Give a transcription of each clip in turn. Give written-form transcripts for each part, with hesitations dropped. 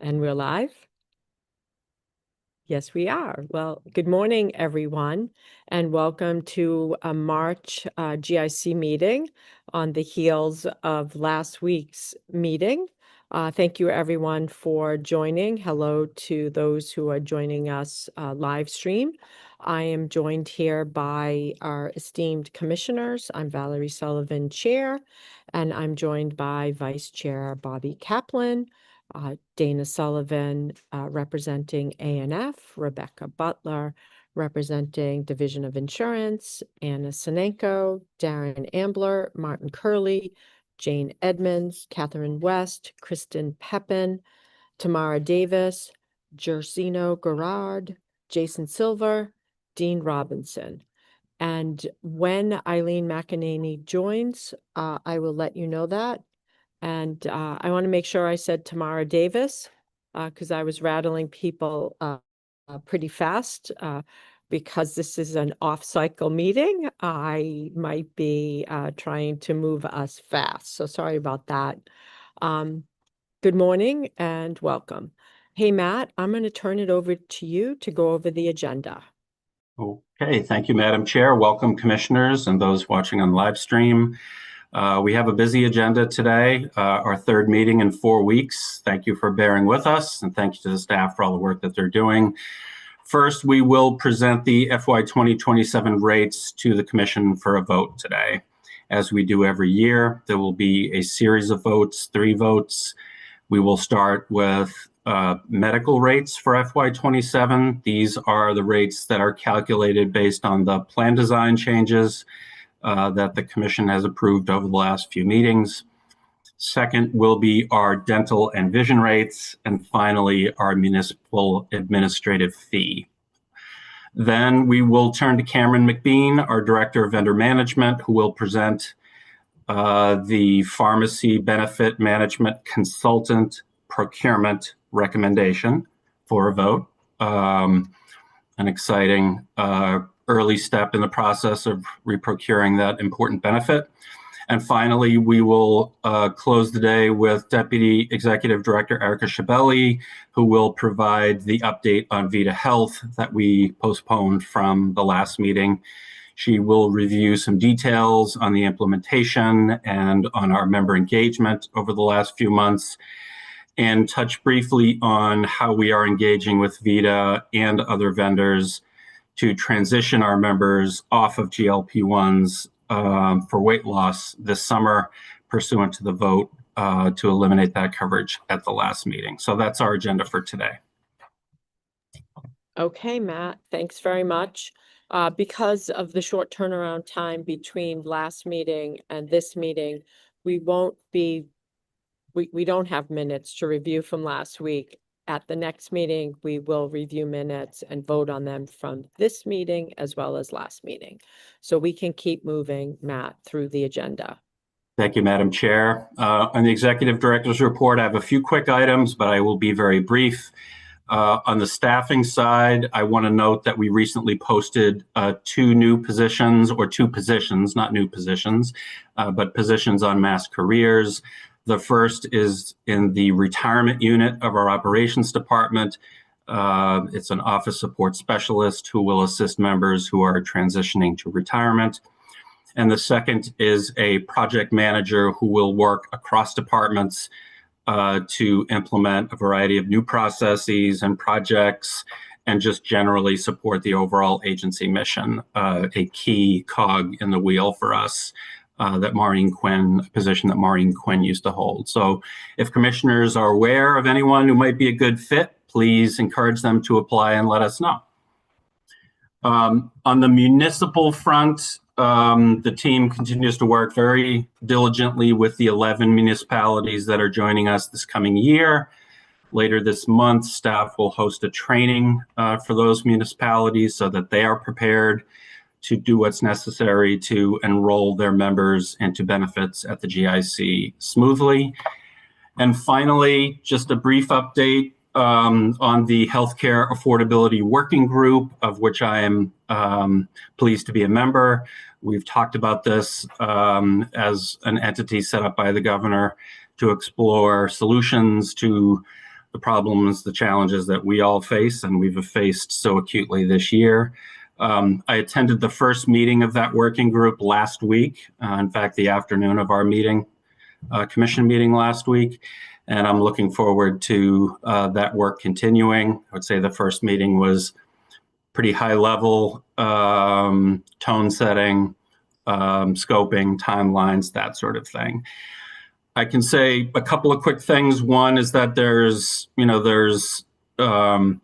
And we're live? Yes, we are. Well, good morning, everyone, and welcome to a March GIC meeting on the heels of last week's meeting. Thank you, everyone, for joining. Hello to those who are joining us live stream. I am joined here by our esteemed commissioners. I'm Valerie Sullivan, Chair, and I'm joined by Vice Chair Bobby Kaplan, Dana Sullivan representing ANF, Rebecca Butler representing Division of Insurance, Anna Sinenko, Darren Ambler, Martin Curley, Jane Edmonds, Catherine West, Kristen Pepin, Tamara Davis, Gersino Gerard, Jason Silver, Dean Robinson. And when Eileen McEnany joins, I will let you know that. And I want to make sure I said Tamara Davis because I was rattling people pretty fast because this is an off-cycle meeting. I might be trying to move us fast. So sorry about that. Good morning and welcome. Hey, Matt, I'm going to turn it over to you to go over the agenda. Okay, thank you, Madam Chair. Welcome, commissioners and those watching on live stream. We have a busy agenda today, our third meeting in 4 weeks. Thank you for bearing with us, and thank you to the staff for all the work that they're doing. First, we will present the FY 2027 rates to the Commission for a vote today. As we do every year, there will be a series of votes, 3 votes. We will start with medical rates for FY 27. These are the rates that are calculated based on the plan design changes that the Commission has approved over the last few meetings. Second will be our dental and vision rates, and finally our municipal administrative fee. Then we will turn to Cameron McBean, our Director of Vendor Management, who will present the Pharmacy Benefit Management Consultant Procurement Recommendation for a vote. An exciting early step in the process of reprocuring that important benefit. And finally, we will close the day with Deputy Executive Director Erica Schabelli, who will provide the update on Vita Health that we postponed from the last meeting. She will review some details on the implementation and on our member engagement over the last few months, and touch briefly on how we are engaging with Vita and other vendors to transition our members off of GLP-1s for weight loss this summer, pursuant to the vote to eliminate that coverage at the last meeting. So that's our agenda for today. Okay, Matt, thanks very much. Because of the short turnaround time between last meeting and this meeting, we don't have minutes to review from last week. At the next meeting, we will review minutes and vote on them from this meeting as well as last meeting. So we can keep moving, Matt, through the agenda. Thank you, Madam Chair. On the Executive Director's report, I have a few quick items, but I will be very brief. On the staffing side, I want to note that we recently posted 2 new positions, or 2 positions, not new positions, but positions on Mass Careers. The first is in the retirement unit of our operations department. It's an office support specialist who will assist members who are transitioning to retirement. And the second is a project manager who will work across departments to implement a variety of new processes and projects and just generally support the overall agency mission, a key cog in the wheel for us. That Maureen Quinn, a position that Maureen Quinn used to hold. So if commissioners are aware of anyone who might be a good fit, please encourage them to apply and let us know. On the municipal front, the team continues to work very diligently with the 11 municipalities that are joining us this coming year. Later this month, staff will host a training for those municipalities so that they are prepared to do what's necessary to enroll their members into benefits at the GIC smoothly. And finally, just a brief update on the Healthcare Affordability Working Group, of which I am pleased to be a member. We've talked about this as an entity set up by the governor to explore solutions to the problems, the challenges that we all face and we've faced so acutely this year. I attended the first meeting of that working group last week, in fact, the afternoon of our meeting, commission meeting last week, and I'm looking forward to that work continuing. I would say the first meeting was pretty high level, tone setting, scoping, timelines, that sort of thing. I can say a couple of quick things. One is that there's the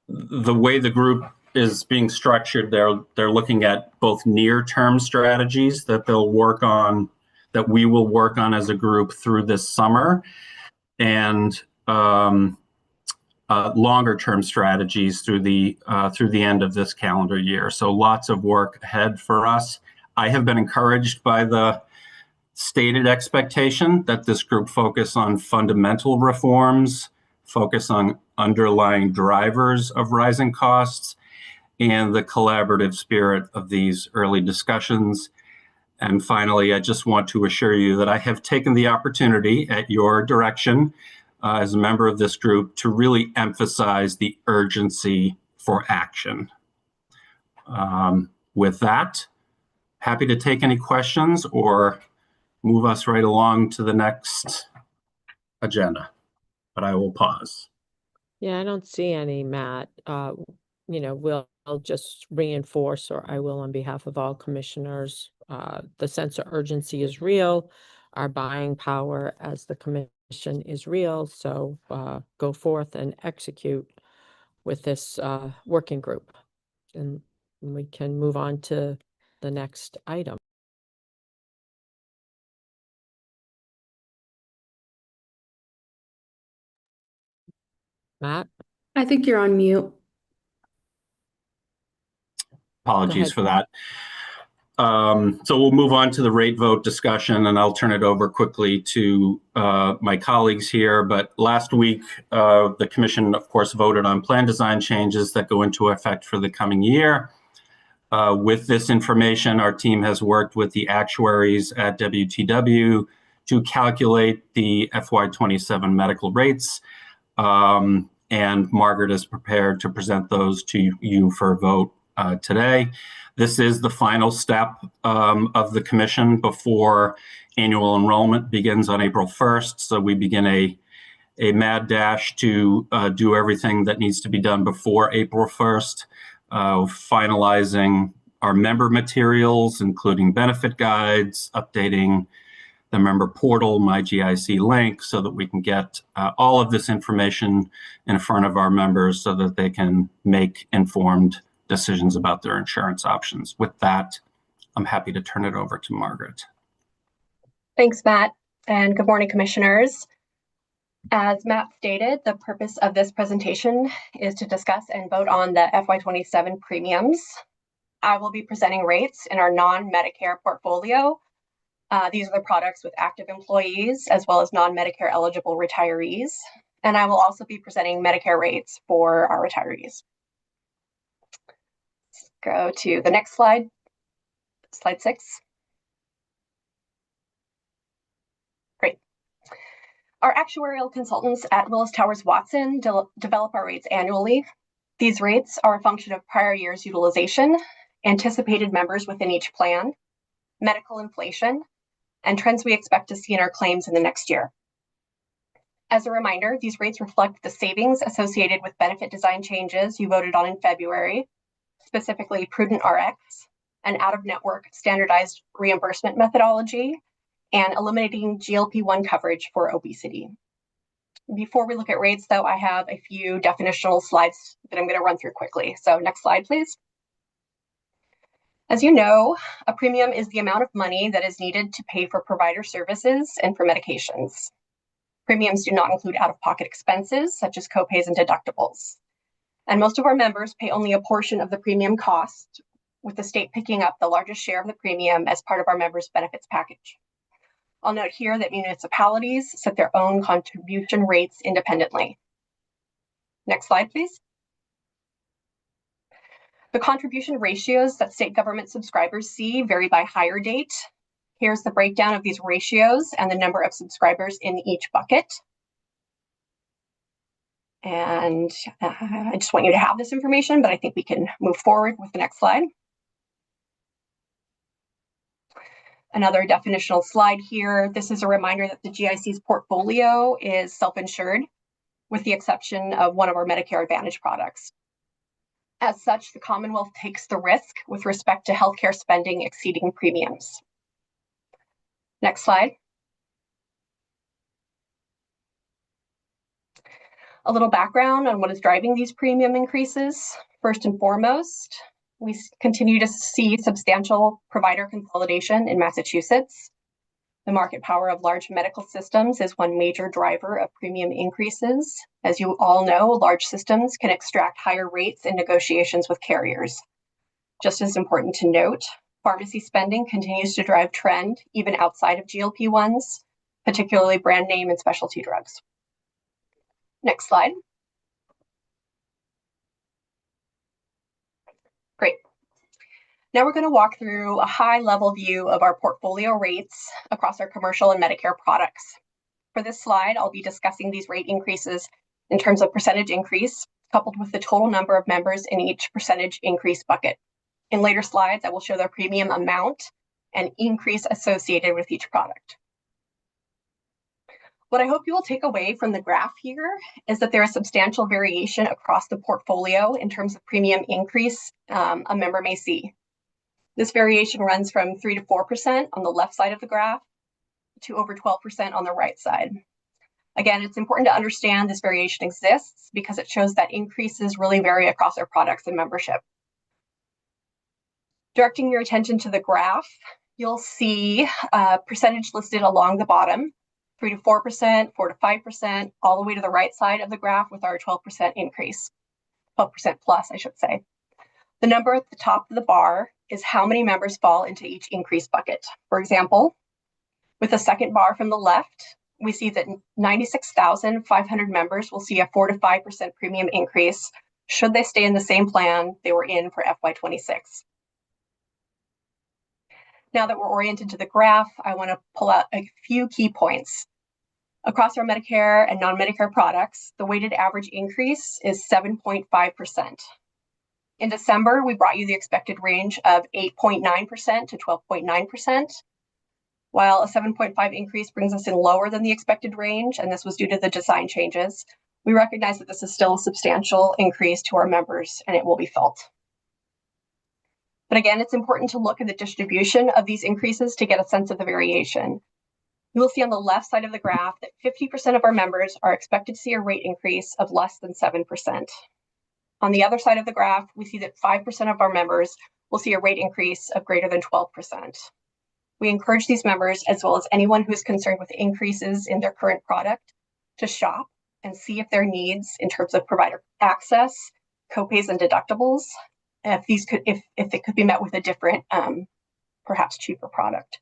way the group is being structured. They're looking at both near-term strategies that they'll work on, that we will work on as a group through this summer, and longer-term strategies through the end of this calendar year. So lots of work ahead for us. I have been encouraged by the stated expectation that this group focus on fundamental reforms, focus on underlying drivers of rising costs, and the collaborative spirit of these early discussions. And finally, I just want to assure you that I have taken the opportunity at your direction as a member of this group to really emphasize the urgency for action. With that, happy to take any questions or move us right along to the next agenda, but I will pause. Yeah, I don't see any, Matt. We'll just reinforce, or I will on behalf of all commissioners, the sense of urgency is real. Our buying power as the commission is real. So go forth and execute with this working group. And we can move on to the next item. Matt? I think you're on mute. Apologies for that. So we'll move on to the rate vote discussion, and I'll turn it over quickly to my colleagues here. But last week, the commission, of course, voted on plan design changes that go into effect for the coming year. With this information, our team has worked with the actuaries at WTW to calculate the FY27 medical rates. And Margaret is prepared to present those to you for a vote today. This is the final step of the commission before annual enrollment begins on April 1st. So we begin a mad dash to do everything that needs to be done before April 1st, finalizing our member materials, including benefit guides, updating the member portal, my GIC link, so that we can get all of this information in front of our members so that they can make informed decisions about their insurance options. With that, I'm happy to turn it over to Margaret. Thanks, Matt, and good morning, commissioners. As Matt stated, the purpose of this presentation is to discuss and vote on the FY27 premiums. I will be presenting rates in our non-Medicare portfolio. These are the products with active employees as well as non-Medicare eligible retirees. And I will also be presenting Medicare rates for our retirees. Let's go to the next slide, slide 6. Great. Our actuarial consultants at Willis Towers Watson develop our rates annually. These rates are a function of prior year's utilization, anticipated members within each plan, medical inflation, and trends we expect to see in our claims in the next year. As a reminder, these rates reflect the savings associated with benefit design changes you voted on in February, specifically Prudent RX, an out-of-network standardized reimbursement methodology, and eliminating GLP-1 coverage for obesity. Before we look at rates, though, I have a few definitional slides that I'm going to run through quickly. So next slide, please. As you know, a premium is the amount of money that is needed to pay for provider services and for medications. Premiums do not include out-of-pocket expenses, such as copays and deductibles. And most of our members pay only a portion of the premium cost, with the state picking up the largest share of the premium as part of our members' benefits package. I'll note here that municipalities set their own contribution rates independently. Next slide, please. The contribution ratios that state government subscribers see vary by hire date. Here's the breakdown of these ratios and the number of subscribers in each bucket. And I just want you to have this information, but I think we can move forward with the next slide. Another definitional slide here. This is a reminder that the GIC's portfolio is self-insured, with the exception of one of our Medicare Advantage products. As such, the Commonwealth takes the risk with respect to healthcare spending exceeding premiums. Next slide. A little background on what is driving these premium increases. First and foremost, we continue to see substantial provider consolidation in Massachusetts. The market power of large medical systems is one major driver of premium increases. As you all know, large systems can extract higher rates in negotiations with carriers. Just as important to note, pharmacy spending continues to drive trend even outside of GLP-1s, particularly brand name and specialty drugs. Next slide. Great. Now we're going to walk through a high-level view of our portfolio rates across our commercial and Medicare products. For this slide, I'll be discussing these rate increases in terms of percentage increase, coupled with the total number of members in each percentage increase bucket. In later slides, I will show their premium amount and increase associated with each product. What I hope you will take away from the graph here is that there is substantial variation across the portfolio in terms of premium increase a member may see. This variation runs from 3 to 4% on the left side of the graph to over 12% on the right side. Again, it's important to understand this variation exists because it shows that increases really vary across our products and membership. Directing your attention to the graph, you'll see percentage listed along the bottom, 3 to 4%, 4 to 5%, all the way to the right side of the graph with our 12% increase, 12% plus, I should say. The number at the top of the bar is how many members fall into each increase bucket. For example, with the second bar from the left, we see that 96,500 members will see a 4 to 5% premium increase should they stay in the same plan they were in for FY26. Now that we're oriented to the graph, I want to pull out a few key points. Across our Medicare and non-Medicare products, the weighted average increase is 7.5%. In December, we brought you the expected range of 8.9% to 12.9%. While a 7.5 increase brings us in lower than the expected range, and this was due to the design changes, we recognize that this is still a substantial increase to our members and it will be felt. But again, it's important to look at the distribution of these increases to get a sense of the variation. You will see on the left side of the graph that 50% of our members are expected to see a rate increase of less than 7%. On the other side of the graph, we see that 5% of our members will see a rate increase of greater than 12%. We encourage these members, as well as anyone who is concerned with increases in their current product, to shop and see if their needs in terms of provider access, copays, and deductibles, if they could be met with a different, perhaps cheaper product.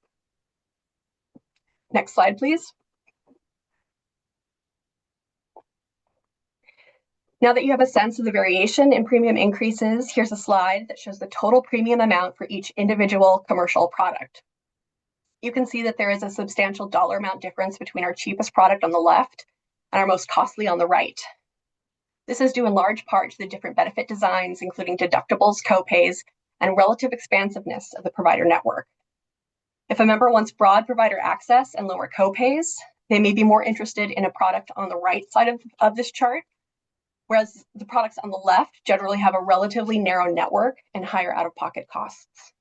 Next slide, please. Now that you have a sense of the variation in premium increases, here's a slide that shows the total premium amount for each individual commercial product. You can see that there is a substantial dollar amount difference between our cheapest product on the left and our most costly on the right. This is due in large part to the different benefit designs, including deductibles, copays, and relative expansiveness of the provider network. If a member wants broad provider access and lower copays, they may be more interested in a product on the right side of this chart, whereas the products on the left generally have a relatively narrow network and higher out-of-pocket costs.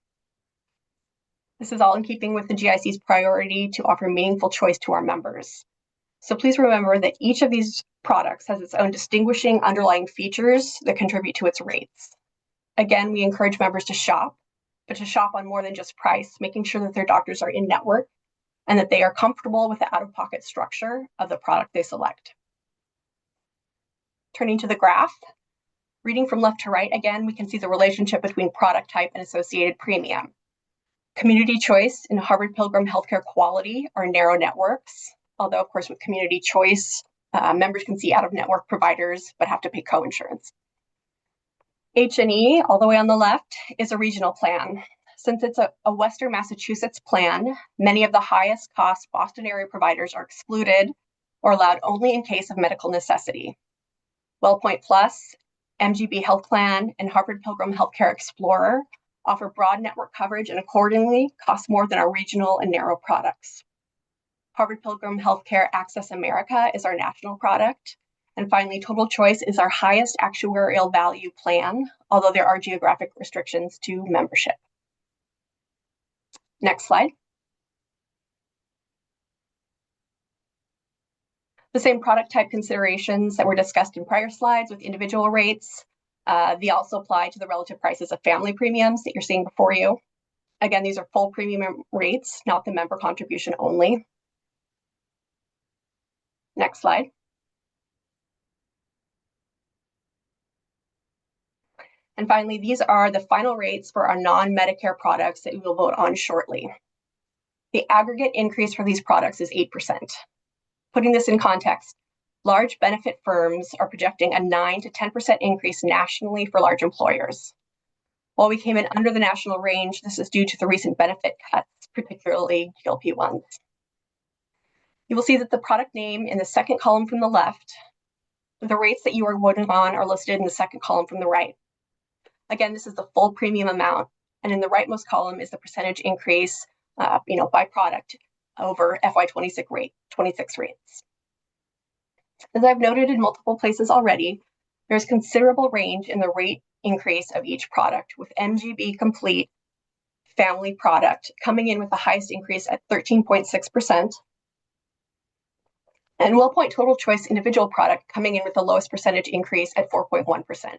This is all in keeping with the GIC's priority to offer meaningful choice to our members. So please remember that each of these products has its own distinguishing underlying features that contribute to its rates. Again, we encourage members to shop, but to shop on more than just price, making sure that their doctors are in network and that they are comfortable with the out-of-pocket structure of the product they select. Turning to the graph, reading from left to right, again, we can see the relationship between product type and associated premium. Community choice and Harvard Pilgrim Healthcare Quality are narrow networks, although of course with community choice, members can see out-of-network providers but have to pay co-insurance. H&E, all the way on the left, is a regional plan. Since it's a Western Massachusetts plan, many of the highest cost Boston area providers are excluded or allowed only in case of medical necessity. WellPoint Plus, MGB Health Plan, and Harvard Pilgrim Healthcare Explorer offer broad network coverage and accordingly cost more than our regional and narrow products. Harvard Pilgrim Healthcare Access America is our national product. And finally, Total Choice is our highest actuarial value plan, although there are geographic restrictions to membership. Next slide. The same product type considerations that were discussed in prior slides with individual rates, they also apply to the relative prices of family premiums that you're seeing before you. Again, these are full premium rates, not the member contribution only. Next slide. And finally, these are the final rates for our non-Medicare products that we will vote on shortly. The aggregate increase for these products is 8%. Putting this in context, large benefit firms are projecting a 9 to 10% increase nationally for large employers. While we came in under the national range, this is due to the recent benefit cuts, particularly GLP-1s. You will see that the product name in the second column from the left, the rates that you are voting on are listed in the second column from the right. Again, this is the full premium amount, and in the rightmost column is the percentage increase, by product over FY26 rates. As I've noted in multiple places already, there's considerable range in the rate increase of each product, with MGB Complete family product coming in with the highest increase at 13.6%, and WellPoint Total Choice individual product coming in with the lowest percentage increase at 4.1%.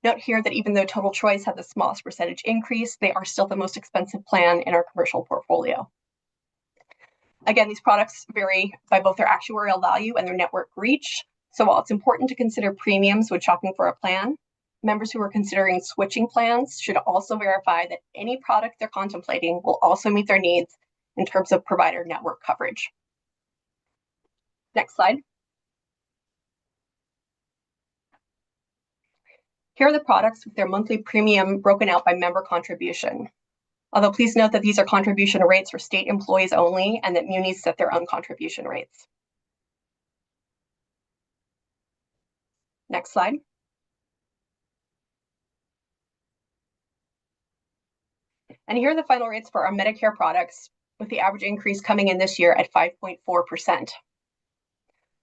Note here that even though Total Choice had the smallest percentage increase, they are still the most expensive plan in our commercial portfolio. Again, these products vary by both their actuarial value and their network reach. So while it's important to consider premiums when shopping for a plan, members who are considering switching plans should also verify that any product they're contemplating will also meet their needs in terms of provider network coverage. Next slide. Here are the products with their monthly premium broken out by member contribution. Although please note that these are contribution rates for state employees only and that munis set their own contribution rates. Next slide. And here are the final rates for our Medicare products, with the average increase coming in this year at 5.4%.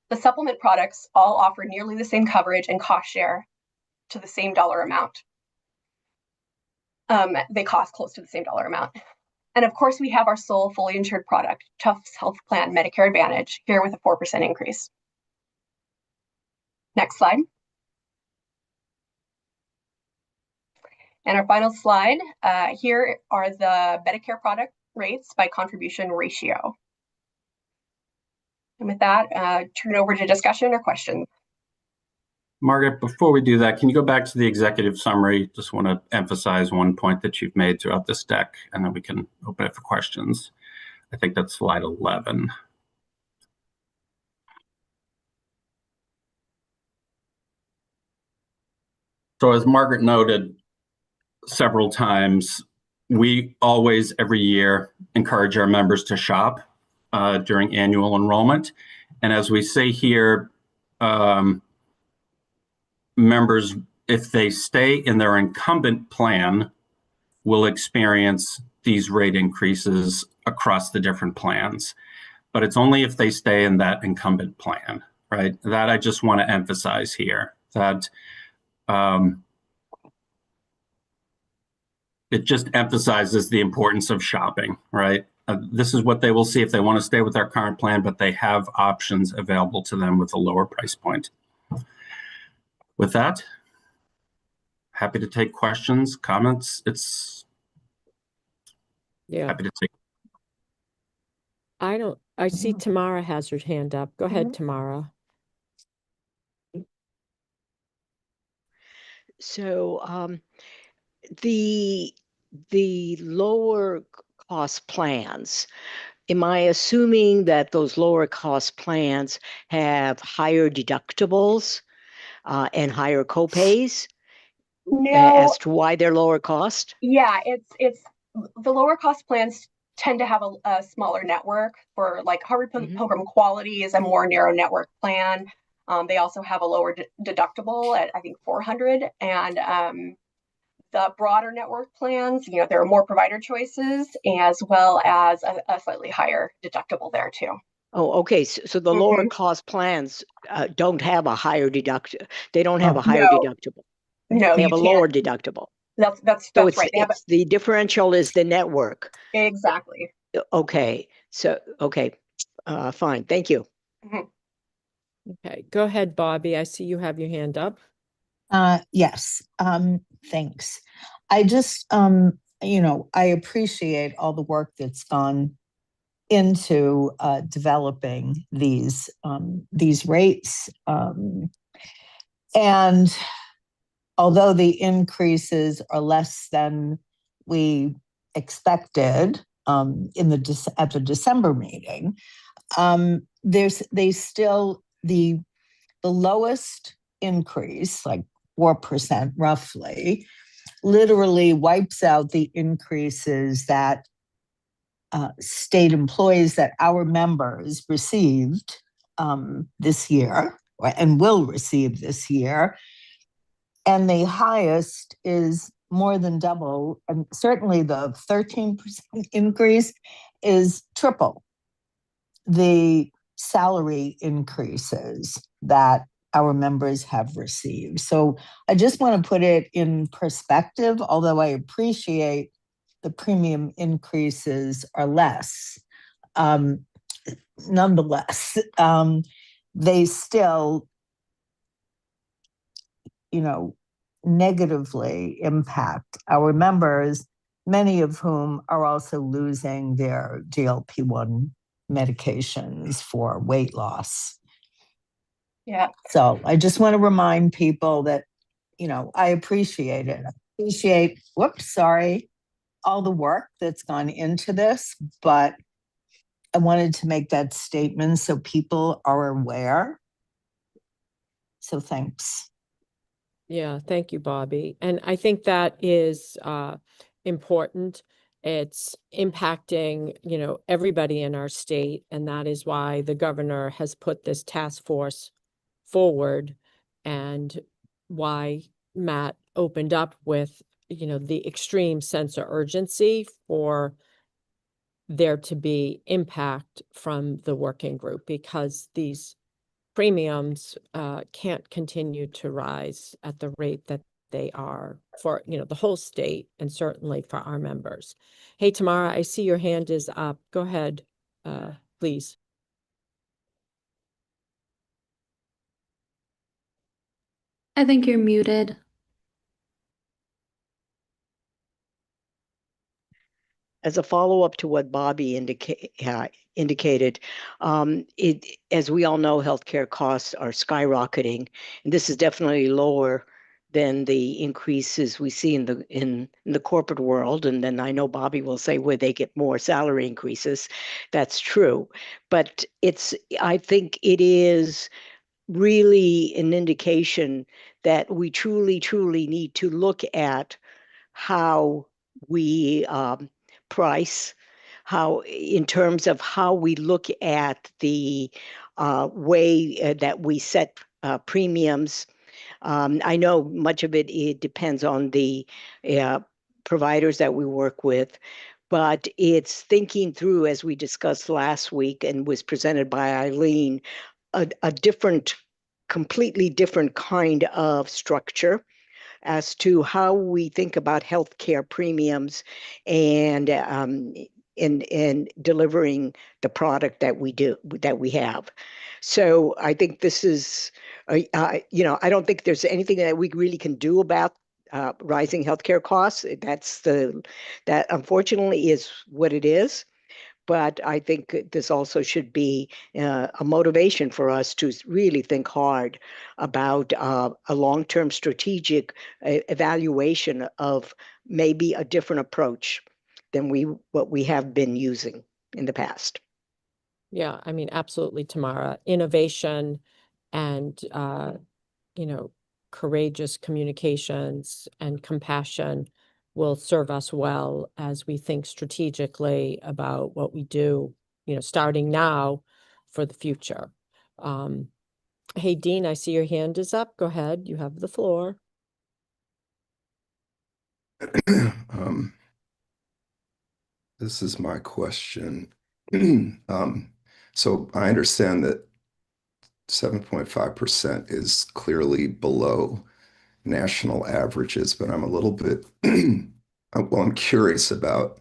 The supplement products all offer nearly the same coverage and cost share to the same dollar amount. They cost close to the same dollar amount. And of course, we have our sole fully insured product, Tufts Health Plan Medicare Advantage, here with a 4% increase. Next slide. And our final slide, here are the Medicare product rates by contribution ratio. And with that, turn it over to discussion or questions. Margaret, before we do that, can you go back to the executive summary? Just want to emphasize one point that you've made throughout this deck, and then we can open it for questions. I think that's slide 11. So as Margaret noted several times, we always, every year, encourage our members to shop during annual enrollment. And as we say here, members, if they stay in their incumbent plan, will experience these rate increases across the different plans. But it's only if they stay in that incumbent plan, right? That I just want to emphasize here, that it just emphasizes the importance of shopping, right? This is what they will see if they want to stay with their current plan, but they have options available to them with a lower price point. With that, happy to take questions, comments. Happy to take. I see Tamara has her hand up. Go ahead, Tamara. So the lower cost plans, am I assuming that those lower cost plans have higher deductibles and higher copays? No. As to why they're lower cost? Yeah, it's the lower cost plans tend to have a smaller network. For like Harvard Pilgrim Quality is a more narrow network plan. They also have a lower deductible at, I think, 400. And the broader network plans, there are more provider choices as well as a slightly higher deductible there too. Oh, okay. So the lower cost plans don't have a higher deductible. They don't have a higher deductible. No, they have a lower deductible. That's So it's right. the differential is the network. Exactly. Okay. So fine. Thank you. Okay, go ahead, Bobby. I see you have your hand up. Yes, thanks. I just, I appreciate all the work that's gone into developing these rates. And although the increases are less than we expected at the December meeting, the lowest increase, like 4% roughly, literally wipes out the increases that state employees that our members received this year and will receive this year. And the highest is more than double, and certainly the 13% increase is triple the salary increases that our members have received. So I just want to put it in perspective, although I appreciate the premium increases are less. Nonetheless, they still, negatively impact our members, many of whom are also losing their GLP-1 medications for weight loss. Yeah. So I just want to remind people that, I appreciate it. I appreciate, all the work that's gone into this, but I wanted to make that statement so people are aware. So thanks. Yeah, thank you, Bobby. And I think that is important. It's impacting, everybody in our state, and that is why the governor has put this task force forward and why Matt opened up with, the extreme sense of urgency for there to be impact from the working group, because these premiums can't continue to rise at the rate that they are for, the whole state and certainly for our members. Hey, Tamara, I see your hand is up. Go ahead, please. I think you're muted. As a follow-up to what Bobby indicated, as we all know, healthcare costs are skyrocketing, and this is definitely lower than the increases we see in the corporate world. And then I know Bobby will say where they get more salary increases. That's true, but I think it is really an indication that we truly, truly need to look at how we price, how in terms of how we look at the way that we set premiums. I know much of it depends on the providers that we work with, but it's thinking through, as we discussed last week and was presented by Eileen, a completely different kind of structure as to how we think about healthcare premiums and delivering the product that we have. So I think this is, I don't think there's anything that we really can do about rising healthcare costs. That unfortunately is what it is. But I think this also should be a motivation for us to really think hard about a long-term strategic evaluation of maybe a different approach than what we have been using in the past. Yeah, I mean, absolutely, Tamara. Innovation and, courageous communications and compassion will serve us well as we think strategically about what we do, starting now for the future. Hey, Dean, I see your hand is up. Go ahead. You have the floor. This is my question. So I understand that 7.5% is clearly below national averages, but I'm a little bit, I'm curious about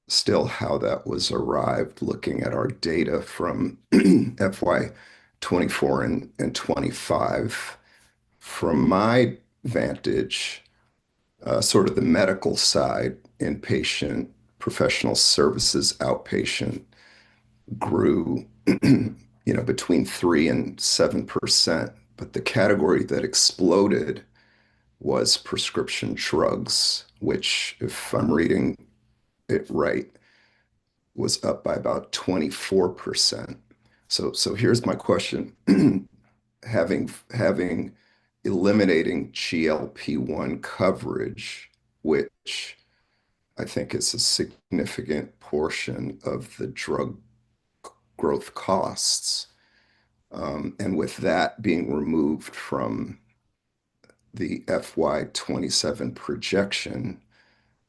still how that was arrived looking at our data from FY 24 and 25. From my vantage, sort of the medical side, inpatient, professional services, outpatient grew, between 3 and 7%. But the category that exploded was prescription drugs, which, if I'm reading it right, was up by about 24%. So here's my question. Having eliminating GLP-1 coverage, which I think is a significant portion of the drug growth costs, and with that being removed from the FY 27 projection,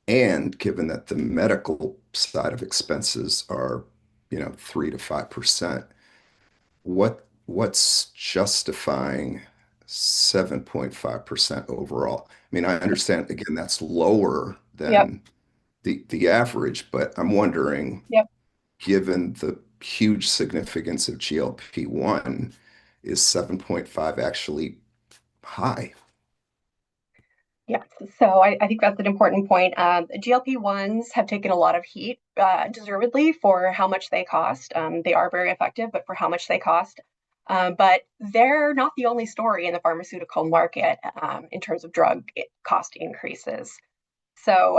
and given that the medical side of expenses are, 3 to 5%, what's justifying 7.5% overall? I mean, I understand, again, that's lower Yep. than the average, but I'm wondering, Yep. given the huge significance of GLP-1, is 7.5 actually high? Yes, so I think that's an important point. GLP-1s have taken a lot of heat, deservedly, for how much they cost. They are very effective, but for how much they cost. But they're not the only story in the pharmaceutical market in terms of drug cost increases. So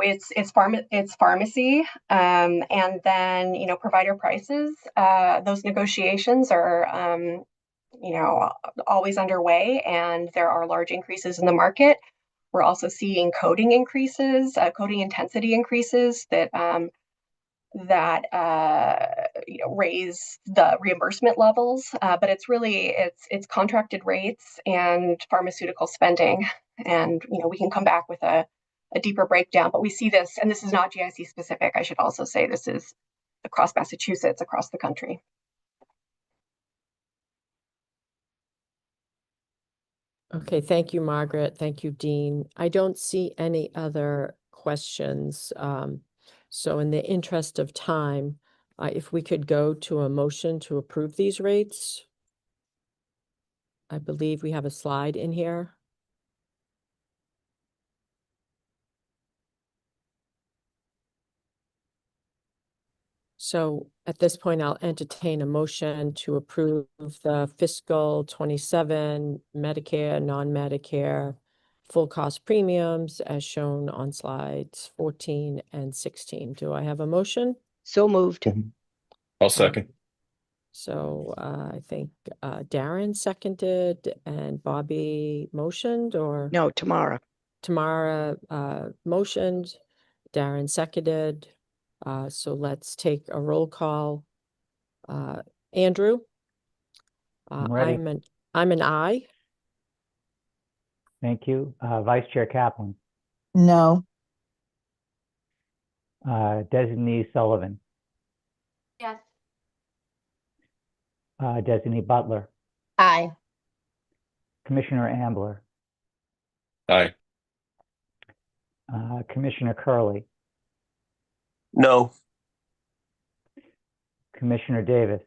it's pharmacy, and then provider prices. Those negotiations are always underway, and there are large increases in the market. We're also seeing coding increases, coding intensity increases that raise the reimbursement levels. But it's contracted rates and pharmaceutical spending, and we can come back with a deeper breakdown. But we see this, and this is not GIC specific. I should also say this is across Massachusetts, across the country. Okay, thank you, Margaret. Thank you, Dean. I don't see any other questions. So in the interest of time, if we could go to a motion to approve these rates. I believe we have a slide in here. So at this point, I'll entertain a motion to approve the fiscal 27 Medicare, non-Medicare, full cost premiums as shown on slides 14 and 16. Do I have a motion? So moved. I'll second. So I think Darren seconded and Bobby motioned, or No, Tamara. Tamara motioned, Darren seconded. So let's take a roll call. Andrew? I'm ready. I'm an aye. Thank you. Vice Chair Kaplan, No. Designee Sullivan, Yes. Designee Butler, Aye. Commissioner Ambler, Aye. Commissioner Curley, No. Commissioner Davis,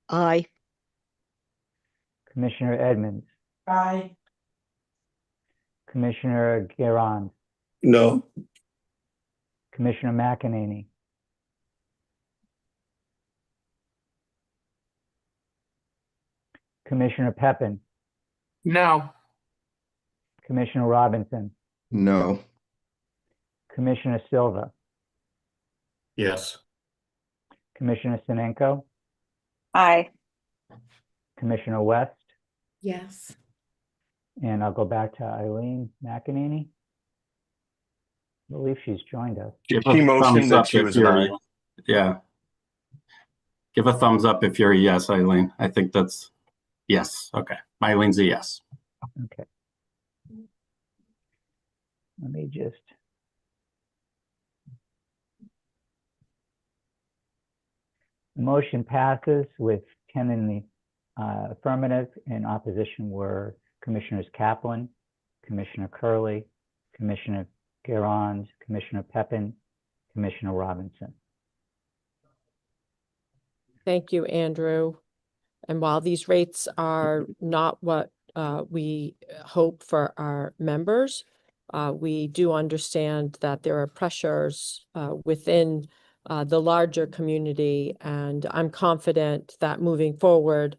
Aye. Commissioner Edmonds, Aye. Commissioner Guérand, No. Commissioner McEnany, Commissioner Pepin, No. Commissioner Robinson, No. Commissioner Silva, Yes. Commissioner Sinenko, Aye. Commissioner West, Yes. and I'll go back to Eileen McEnany. I believe she's joined us. She motioned Thumbs that up she if was an you're- aye. Yeah. Give a thumbs up if you're a yes, Eileen. I think that's yes. Okay. Eileen's a yes. Okay. Let me just. The motion passes with 10 in the affirmative. In opposition were Commissioners Kaplan, Commissioner Curley, Commissioner Guérand, Commissioner Pepin, Commissioner Robinson. Thank you, Andrew. And while these rates are not what we hope for our members, we do understand that there are pressures within the larger community, and I'm confident that moving forward,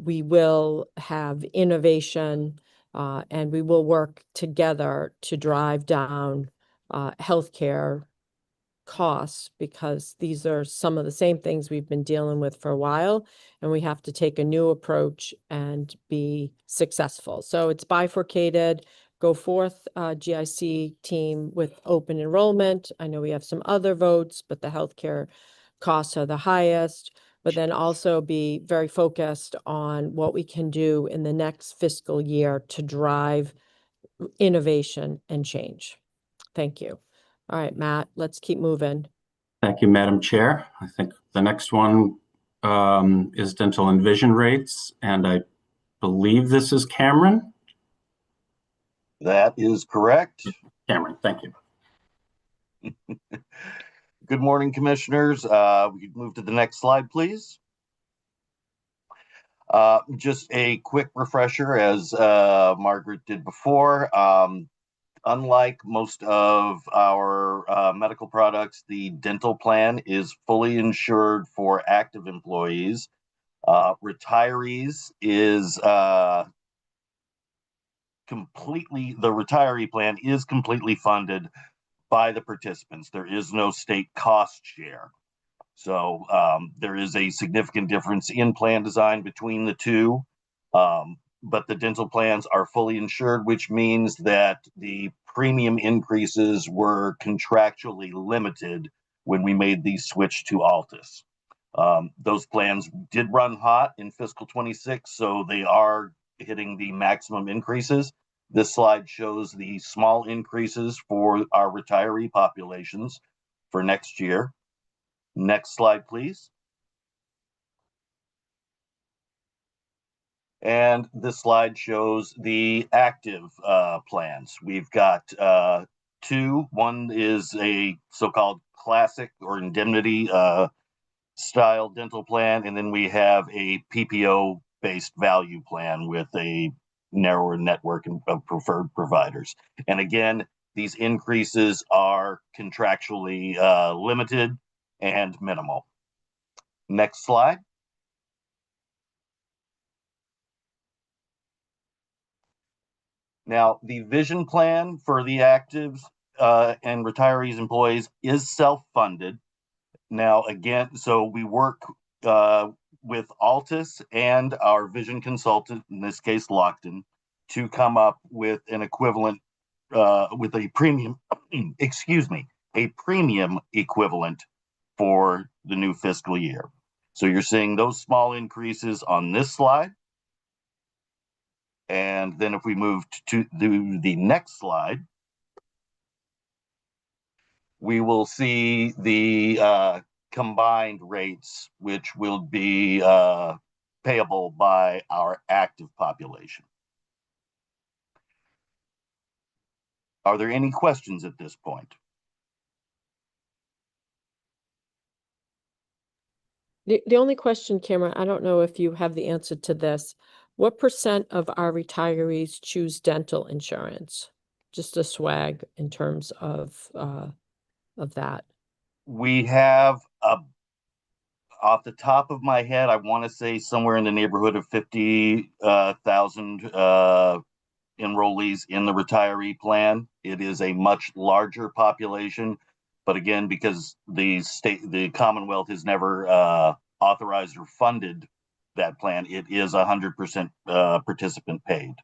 we will have innovation and we will work together to drive down healthcare costs, because these are some of the same things we've been dealing with for a while, and we have to take a new approach and be successful. So it's bifurcated. Go forth, GIC team, with open enrollment. I know we have some other votes, but the healthcare costs are the highest. But then also be very focused on what we can do in the next fiscal year to drive innovation and change. Thank you. All right, Matt, let's keep moving. Thank you, Madam Chair. I think the next one is dental and vision rates, and I believe this is Cameron. That is correct. Cameron, thank you. Good morning, Commissioners. We can move to the next slide, please. Just a quick refresher, as Margaret did before. Unlike most of our medical products, the dental plan is fully insured for active employees. Retirees is the retiree plan is completely funded by the participants. There is no state cost share. So there is a significant difference in plan design between the two. But the dental plans are fully insured, which means that the premium increases were contractually limited when we made the switch to Altus. Those plans did run hot in fiscal 26, so they are hitting the maximum increases. This slide shows the small increases for our retiree populations for next year. Next slide, please. And this slide shows the active plans. We've got two. One is a so-called classic or indemnity style dental plan, and then we have a PPO-based value plan with a narrower network of preferred providers. And again, these increases are contractually limited and minimal. Next slide. Now, the vision plan for the actives and retirees employees is self-funded. Now, again, so we work with Altus and our vision consultant, in this case, Lockton, to come up with an equivalent, with a premium, a premium equivalent for the new fiscal year. So you're seeing those small increases on this slide. And then if we move to the next slide, we will see the combined rates, which will be payable by our active population. Are there any questions at this point? The only question, Cameron, I don't know if you have the answer to this. What % of our retirees choose dental insurance? Just a swag in terms of that. We have, off the top of my head, I want to say somewhere in the neighborhood of 50,000 enrollees in the retiree plan. It is a much larger population, but again, because the Commonwealth has never authorized or funded that plan, it is 100% participant paid.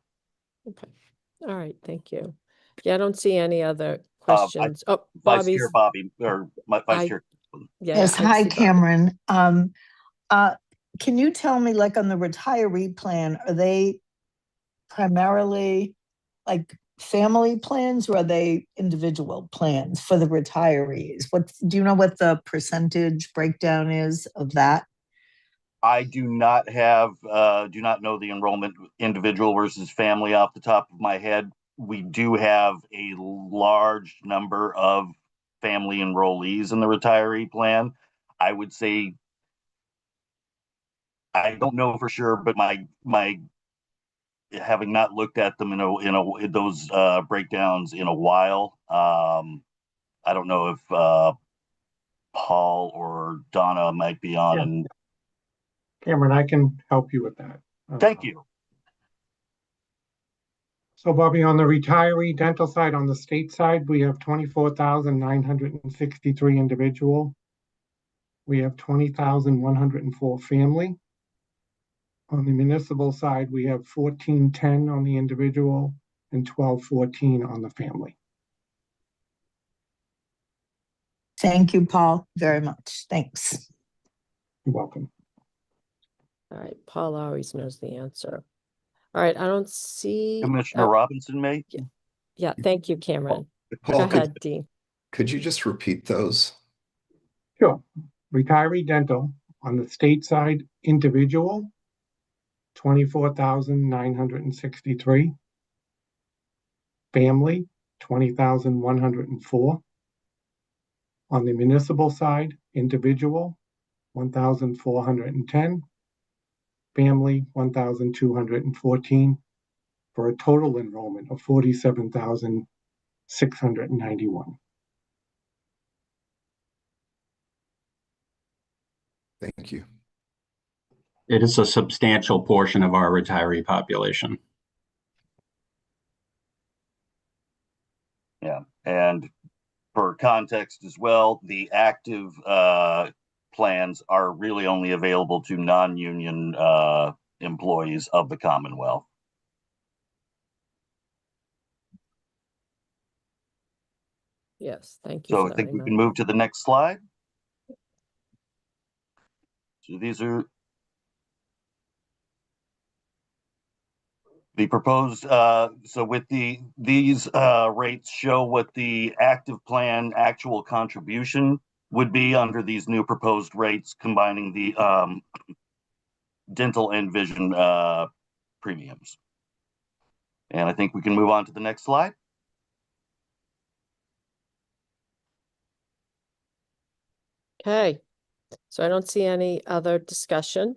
Okay. All right. Thank you. Yeah, I don't see any other questions. Vice Chair Bobby, or Vice Chair. Yes, hi, Cameron. Can you tell me, like on the retiree plan, are they primarily like family plans or are they individual plans for the retirees? Do you know what the percentage breakdown is of that? I do not know the enrollment individual versus family off the top of my head. We do have a large number of family enrollees in the retiree plan. I would say, I don't know for sure, but my having not looked at them in those breakdowns in a while, I don't know if Paul or Donna might be on. Yeah. And Cameron, I can help you with that. thank you. So Bobby, on the retiree dental side, on the state side, we have 24,963 individual. We have 20,104 family. On the municipal side, we have 1,410 on the individual and 1,214 on the family. Thank you, Paul, very much. Thanks. You're welcome. All right, Paul always knows the answer. All right, I don't see. Commissioner Robinson may. Yeah, thank you, Cameron. Paul, Go ahead, Dean. Could you just repeat those? Sure. Retiree dental on the state side, individual, 24,963. Family, 20,104. On the municipal side, individual, 1,410. Family, 1,214, for a total enrollment of 47,691. Thank you. It is a substantial portion of our retiree population. Yeah, and for context as well, the active plans are really only available to non-union employees of the Commonwealth. Yes, thank you So for I that think we can reminder. move to the next slide. So these are the proposed, so with these rates show what the active plan actual contribution would be under these new proposed rates, combining the dental and vision premiums. And I think we can move on to the next slide. Okay, so I don't see any other discussion.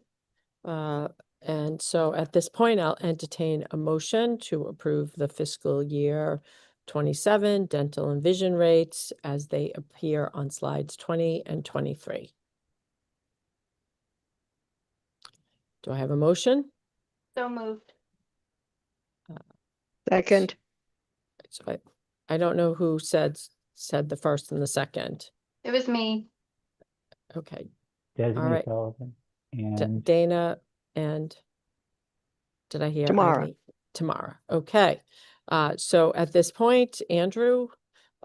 And so at this point, I'll entertain a motion to approve the fiscal year 27 dental and vision rates as they appear on slides 20 and 23. Do I have a motion? So moved. Second. So I don't know who said the first and the second. It was me. Okay, Designee all right. Sullivan and Dana and did I hear Tamara. Eileen? Tamara. Okay. So at this point, Andrew,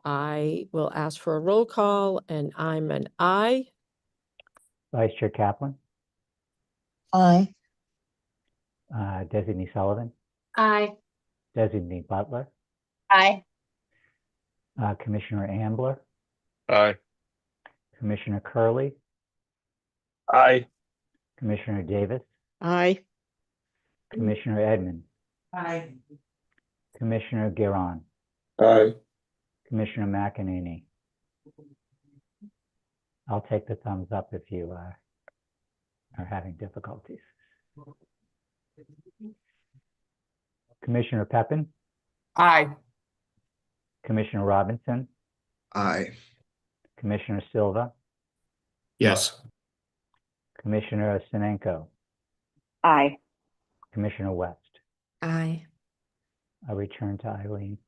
I will ask for a roll call and I'm an aye. Vice Chair Kaplan, Aye. Designee Sullivan, Aye. Designee Butler, Aye. Commissioner Ambler, Aye. Commissioner Curley, Aye. Commissioner Davis, Aye. Commissioner Edmond, Aye. Commissioner Giron, Aye. Commissioner McEnany. I'll take the thumbs up if you are having difficulties. Commissioner Peppin, Aye. Commissioner Robinson, Aye. Commissioner Silva, Yes. Commissioner Sinenko, Aye. Commissioner West. Aye. I return to Eileen.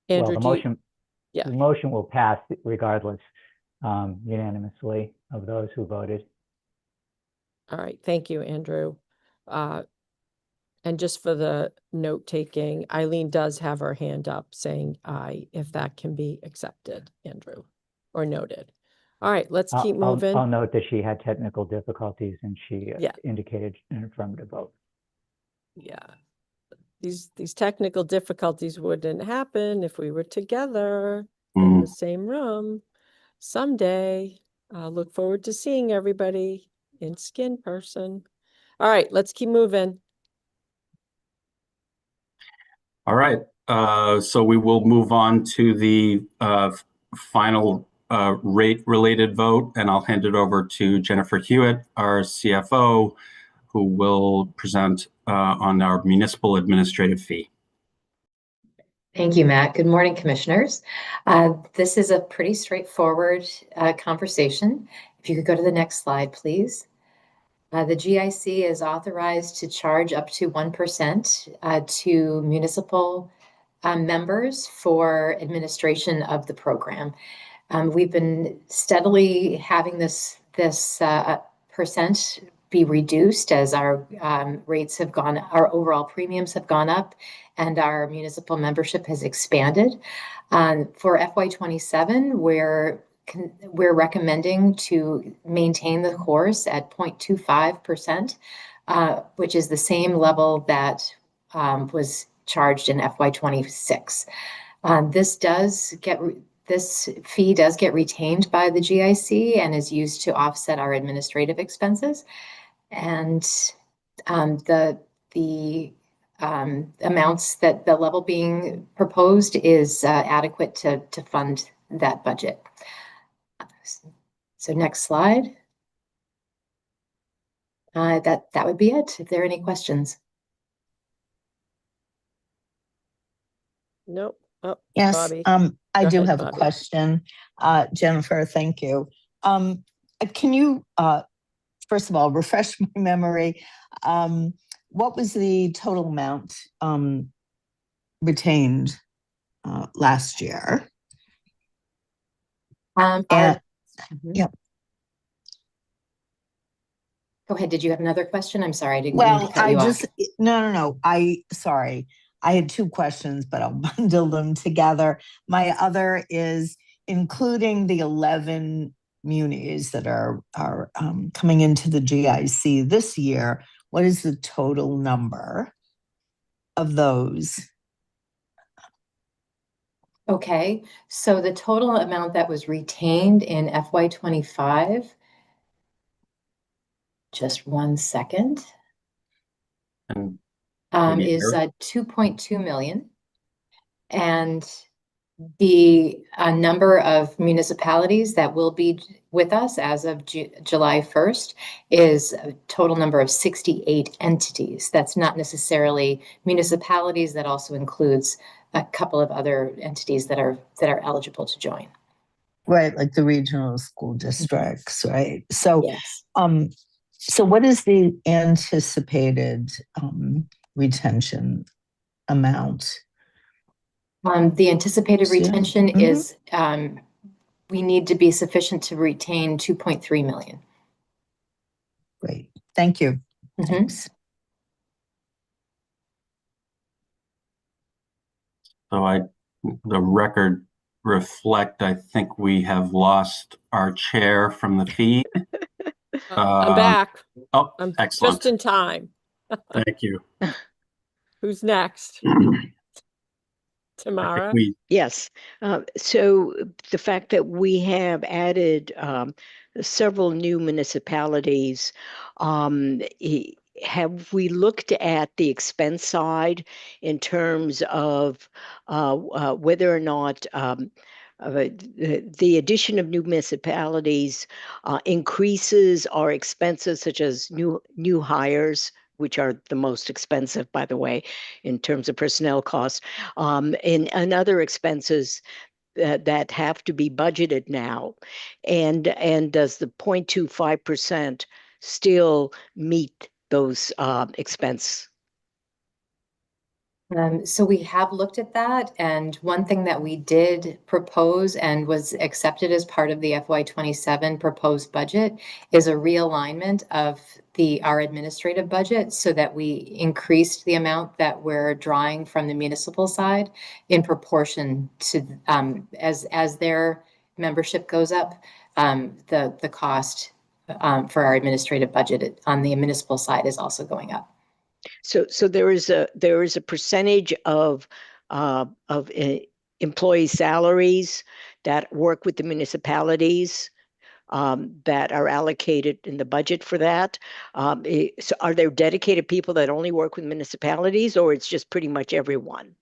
Andrew, Well, do you, yeah. the motion will pass regardless, unanimously of those who voted. All right, thank you, Andrew. And just for the note taking, Eileen does have her hand up saying aye, if that can be accepted, Andrew, or noted. All right, let's keep moving. I'll note that she had technical difficulties and she Yeah. indicated an affirmative vote. Yeah. These technical difficulties wouldn't happen if we were together in the same room. Someday, I'll look forward to seeing everybody in skin person. All right, let's keep moving. All right, so we will move on to the final rate-related vote, and I'll hand it over to Jennifer Hewitt, our CFO, who will present on our municipal administrative fee. Thank you, Matt. Good morning, commissioners. This is a pretty straightforward conversation. If you could go to the next slide, please. The GIC is authorized to charge up to 1% to municipal members for administration of the program. We've been steadily having this percent be reduced as our rates have gone, our overall premiums have gone up, and our municipal membership has expanded. For FY27, we're recommending to maintain the course at 0.25%, which is the same level that was charged in FY26. This fee does get retained by the GIC and is used to offset our administrative expenses. And the amounts that the level being proposed is adequate to fund that budget. So next slide. That would be it. If there are any questions. Nope. Oh, Yes, Bobby. I Go do ahead, have a Bobby. question. Jennifer, thank you. Can you, first of all, refresh my memory? What was the total amount retained last year? Yeah. Go ahead. Did you have another question? I'm sorry, I didn't mean to Well, cut you off. No. Sorry. I had two questions, but I'll bundle them together. My other is including the 11 munis that are coming into the GIC this year. What is the total number of those? Okay, so the total amount that was retained in FY25, just 1 second, is 2.2 million. And the number of municipalities that will be with us as of July 1st is a total number of 68 entities. That's not necessarily municipalities, that also includes a couple of other entities that are eligible to join. Right, like the regional school districts, right? So, yes. So what is the anticipated retention amount? The anticipated retention is we need to be sufficient to retain 2.3 million. Great, thank you. Thanks. So the record reflect, I think we have lost our chair from the feed. I'm back. Oh, I'm excellent. just in time. Thank you. Who's next? Tamara? Yes. So the fact that we have added several new municipalities, have we looked at the expense side in terms of whether or not the addition of new municipalities increases our expenses, such as new hires, which are the most expensive, by the way, in terms of personnel costs, and other expenses that have to be budgeted now? And does the 0.25% still meet those expense? So we have looked at that, and one thing that we did propose and was accepted as part of the FY27 proposed budget is a realignment of our administrative budget so that we increased the amount that we're drawing from the municipal side in proportion to as their membership goes up, the cost for our administrative budget on the municipal side is also going up. So there is a percentage of employee salaries that work with the municipalities that are allocated in the budget for that. So are there dedicated people that only work with municipalities, or it's just pretty much everyone?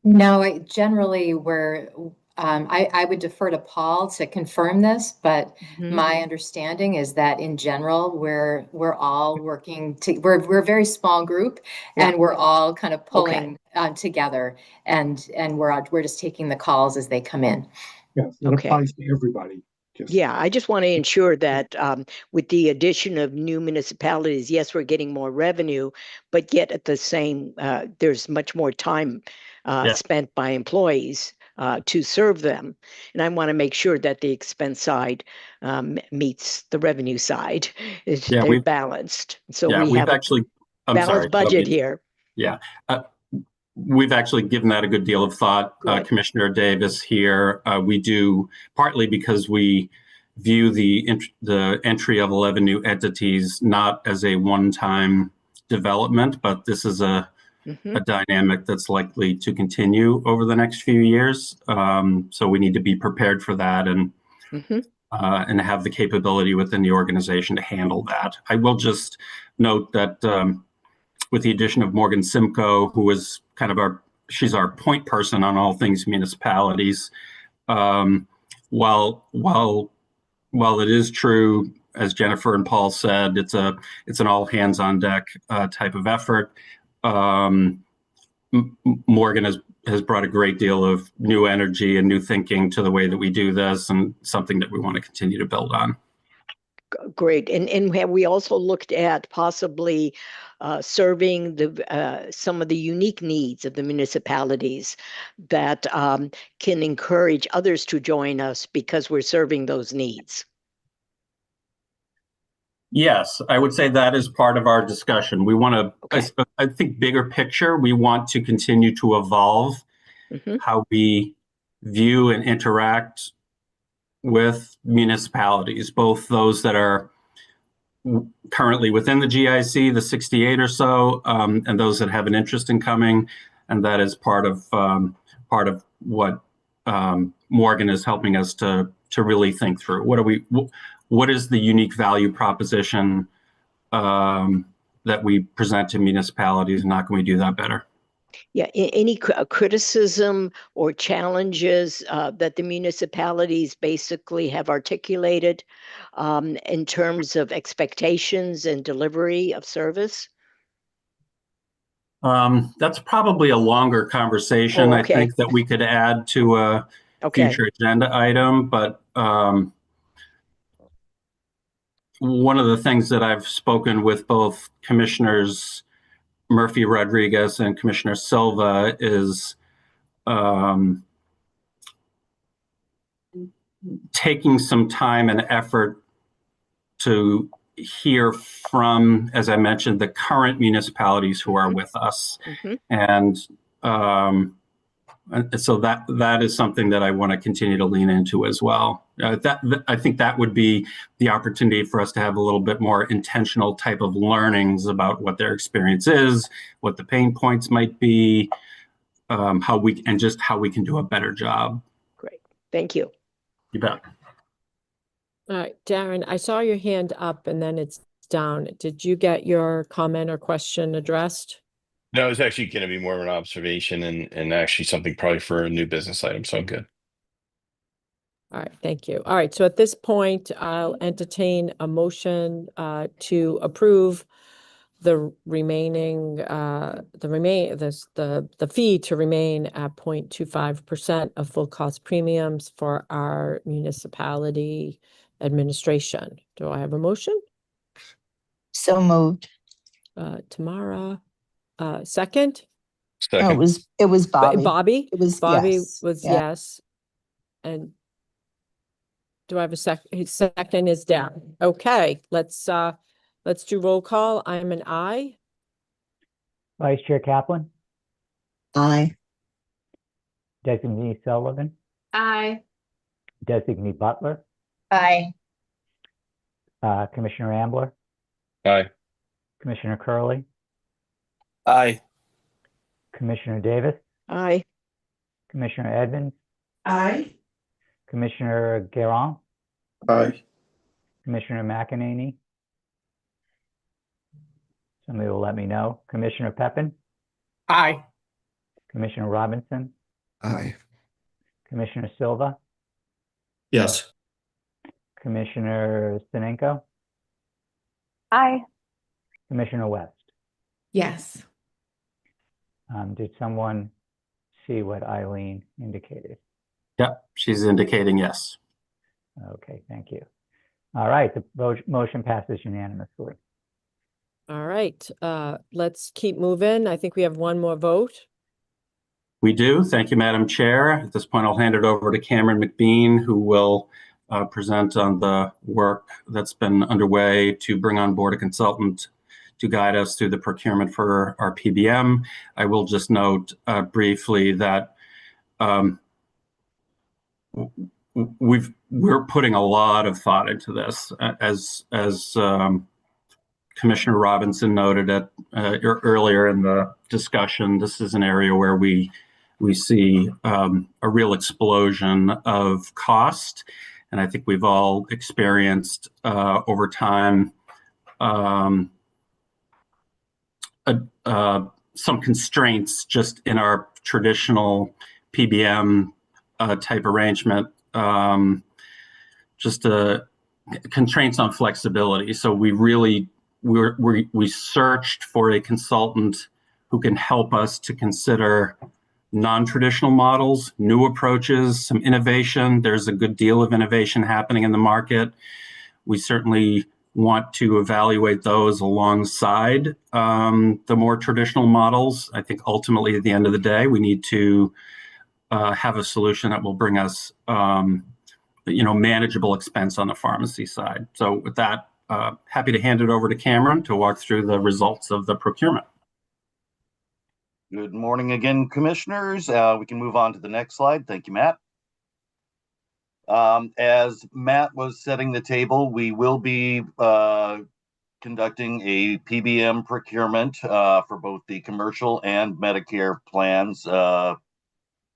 No, generally I would defer to Paul to confirm this, but my understanding is that in general, we're all working we're a very small group, and we're all kind of pulling together, and we're just taking the calls as they come in. Yes, it applies to everybody. Yeah, I just want to ensure that with the addition of new municipalities, yes, we're getting more revenue, but yet at the same, there's much more time spent by employees to serve them. And I want to make sure that the expense side meets the revenue side. They're balanced. So we have actually, balanced budget here. Yeah. We've actually given that a good deal of thought. Commissioner Davis here. We do, partly because we view the entry of 11 new entities not as a one-time development, but this is a dynamic that's likely to continue over the next few years. So we need to be prepared for that and have the capability within the organization to handle that. I will just note that with the addition of Morgan Simcoe, who is kind of she's our point person on all things municipalities. While it is true, as Jennifer and Paul said, it's an all hands on deck type of effort. Morgan has brought a great deal of new energy and new thinking to the way that we do this, and something that we want to continue to build on. Great. And have we also looked at possibly serving some of the unique needs of the municipalities that can encourage others to join us because we're serving those needs? Yes, I would say that is part of our discussion. We want to, I think, bigger picture, we want to continue to evolve how we view and interact with municipalities, both those that are currently within the GIC, the 68 or so, and those that have an interest in coming. And that is part of what Morgan is helping us to really think through. What is the unique value proposition that we present to municipalities, and how can we do that better? Yeah, any criticism or challenges that the municipalities basically have articulated in terms of expectations and delivery of service? That's probably a longer conversation. I think that we could add to a future agenda item, but one of the things that I've spoken with both Commissioners Murphy Rodriguez and Commissioner Silva is taking some time and effort to hear from, as I mentioned, the current municipalities who are with us. And so that is something that I want to continue to lean into as well. I think that would be the opportunity for us to have a little bit more intentional type of learnings about what their experience is, what the pain points might be, how we can do a better job. Great, thank you. You bet. All right, Darren, I saw your hand up and then it's down. Did you get your comment or question addressed? No, it's actually going to be more of an observation and actually something probably for a new business item. So I'm good. All right, thank you. All right, so at this point, I'll entertain a motion to approve the remaining the fee to remain at 0.25% of full cost premiums for our municipality administration. Do I have a motion? So moved. Tamara, second? No, Second. it was Bobby. Bobby? It was, Bobby yes. was Yeah. yes. And do I have a second? His second is down. Okay, let's do roll call. I'm an I. Vice Chair Kaplan, Aye. Designee Sullivan, Aye. Designee Butler, Aye. Commissioner Ambler, Aye. Commissioner Curley, Aye. Commissioner Davis, Aye. Commissioner Edmonds, Aye. Commissioner Guerin, Aye. Commissioner McEnany. Somebody will let me know. Commissioner Peppin, Aye. Commissioner Robinson, Aye. Commissioner Silva, Yes. Commissioner Stanenko, Aye. Commissioner West. Yes. Did someone see what Eileen indicated? Yep, she's indicating yes. Okay, thank you. All right, the motion passes unanimously. All right, let's keep moving. I think we have one more vote. We do. Thank you, Madam Chair. At this point, I'll hand it over to Cameron McBean, who will present on the work that's been underway to bring on board a consultant to guide us through the procurement for our PBM. I will just note briefly that we're putting a lot of thought into this. As Commissioner Robinson noted earlier in the discussion, this is an area where we see a real explosion of cost. And I think we've all experienced over time some constraints just in our traditional PBM type arrangement, just constraints on flexibility. So we searched for a consultant who can help us to consider non-traditional models, new approaches, some innovation. There's a good deal of innovation happening in the market. We certainly want to evaluate those alongside the more traditional models. I think ultimately at the end of the day, we need to have a solution that will bring us manageable expense on the pharmacy side. So with that, happy to hand it over to Cameron to walk through the results of the procurement. Good morning again, commissioners. We can move on to the next slide. Thank you, Matt. As Matt was setting the table, we will be conducting a PBM procurement for both the commercial and Medicare plans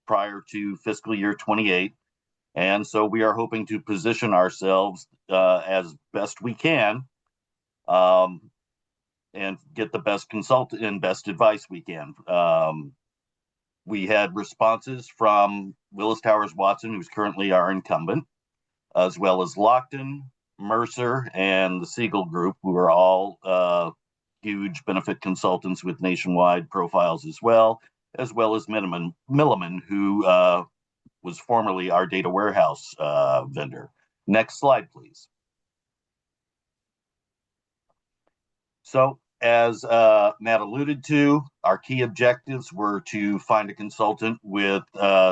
prior to fiscal year 28. And so we are hoping to position ourselves as best we can and get the best consultant and best advice we can. We had responses from Willis Towers Watson, who's currently our incumbent, as well as Lockton, Mercer, and the Siegel Group, who are all huge benefit consultants with nationwide profiles as well as Milliman, who was formerly our data warehouse vendor. Next slide, please. So as Matt alluded to, our key objectives were to find a consultant with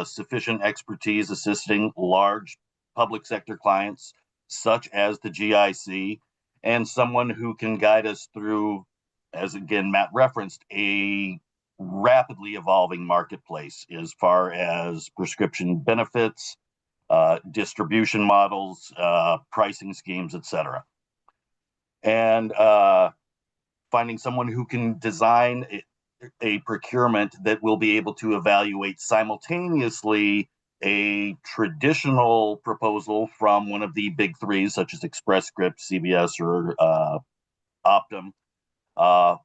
sufficient expertise assisting large public sector clients, such as the GIC, and someone who can guide us through, as again Matt referenced, a rapidly evolving marketplace as far as prescription benefits, distribution models, pricing schemes, etc. And finding someone who can design a procurement that will be able to evaluate simultaneously a traditional proposal from one of the big three, such as Express Scripts, CVS, or Optum,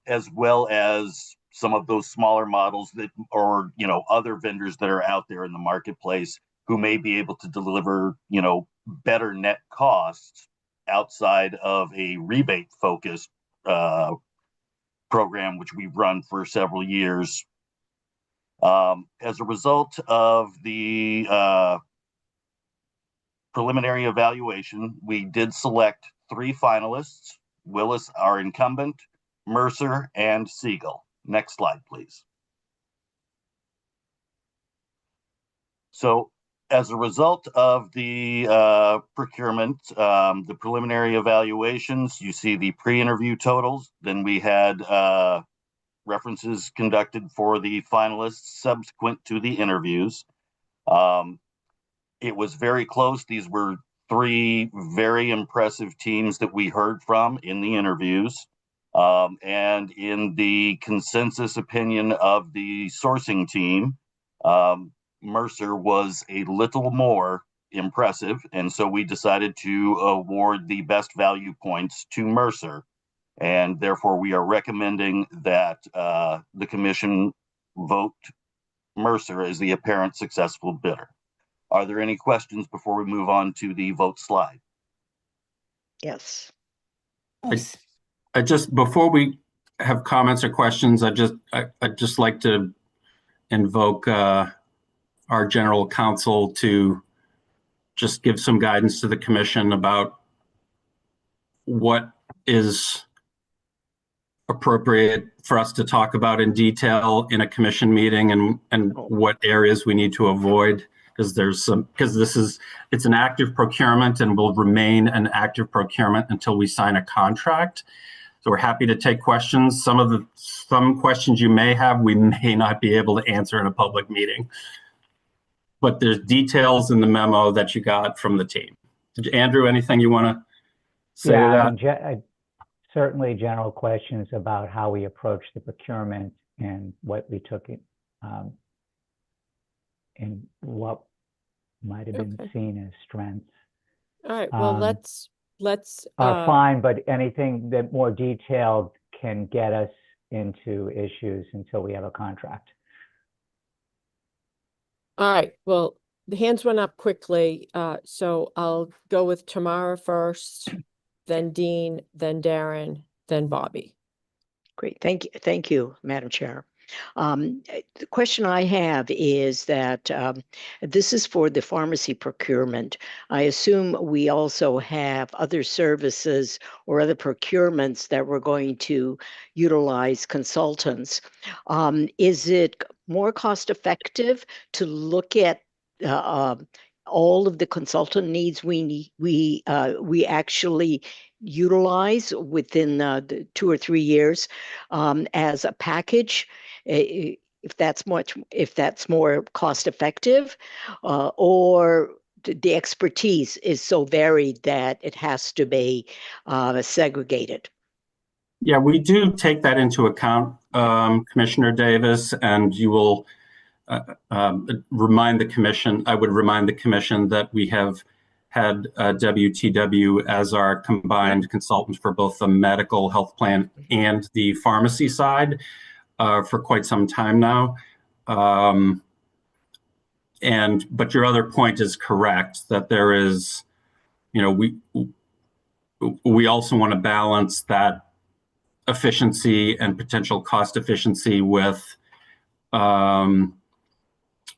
as well as some of those smaller models that, or other vendors that are out there in the marketplace who may be able to deliver better net costs outside of a rebate-focused program, which we've run for several years. As a result of the preliminary evaluation, we did select 3 finalists: Willis, our incumbent, Mercer, and Siegel. Next slide, please. So as a result of the procurement, the preliminary evaluations, you see the pre-interview totals. Then we had references conducted for the finalists subsequent to the interviews. It was very close. These were three very impressive teams that we heard from in the interviews. And in the consensus opinion of the sourcing team, Mercer was a little more impressive. And so we decided to award the best value points to Mercer. And therefore, we are recommending that the commission vote Mercer as the apparent successful bidder. Are there any questions before we move on to the vote slide? Yes. I just, before we have comments or questions, I'd just like to invoke our general counsel to just give some guidance to the commission about what is appropriate for us to talk about in detail in a commission meeting, and what areas we need to avoid, because it's an active procurement and will remain an active procurement until we sign a contract. So we're happy to take questions. Some questions you may have, we may not be able to answer in a public meeting. But there's details in the memo that you got from the team. Andrew, anything you want to say to that? I mean, certainly general questions about how we approach the procurement and what we took it, and what might have been seen as strengths. All right, well, let's are fine, but anything that more detailed can get us into issues until we have a contract. all right, well, the hands went up quickly, so I'll go with Tamara first, then Dean, then Darren, then Bobby. Great. Thank you, Madam Chair. The question I have is that this is for the pharmacy procurement. I assume we also have other services or other procurements that we're going to utilize consultants. Is it more cost effective to look at all of the consultant needs we actually utilize within the 2 or 3 years as a package, if that's more cost effective, or the expertise is so varied that it has to be segregated? Yeah, we do take that into account, Commissioner Davis, and you will remind the commission. I would remind the commission that we have had WTW as our combined consultant for both the medical health plan and the pharmacy side for quite some time now. But your other point is correct, that there is, we also want to balance that efficiency and potential cost efficiency with the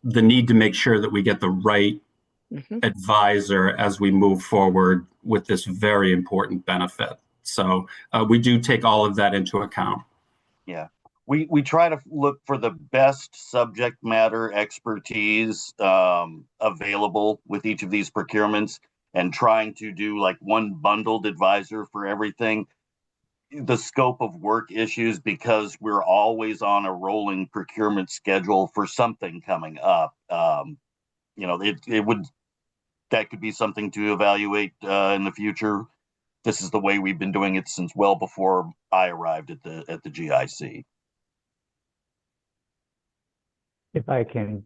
need to make sure that we get the right advisor as we move forward with this very important benefit. So we do take all of that into account. Yeah, we try to look for the best subject matter expertise available with each of these procurements, and trying to do like one bundled advisor for everything. The scope of work issues, because we're always on a rolling procurement schedule for something coming up. That could be something to evaluate in the future. This is the way we've been doing it since well before I arrived at the GIC. If I can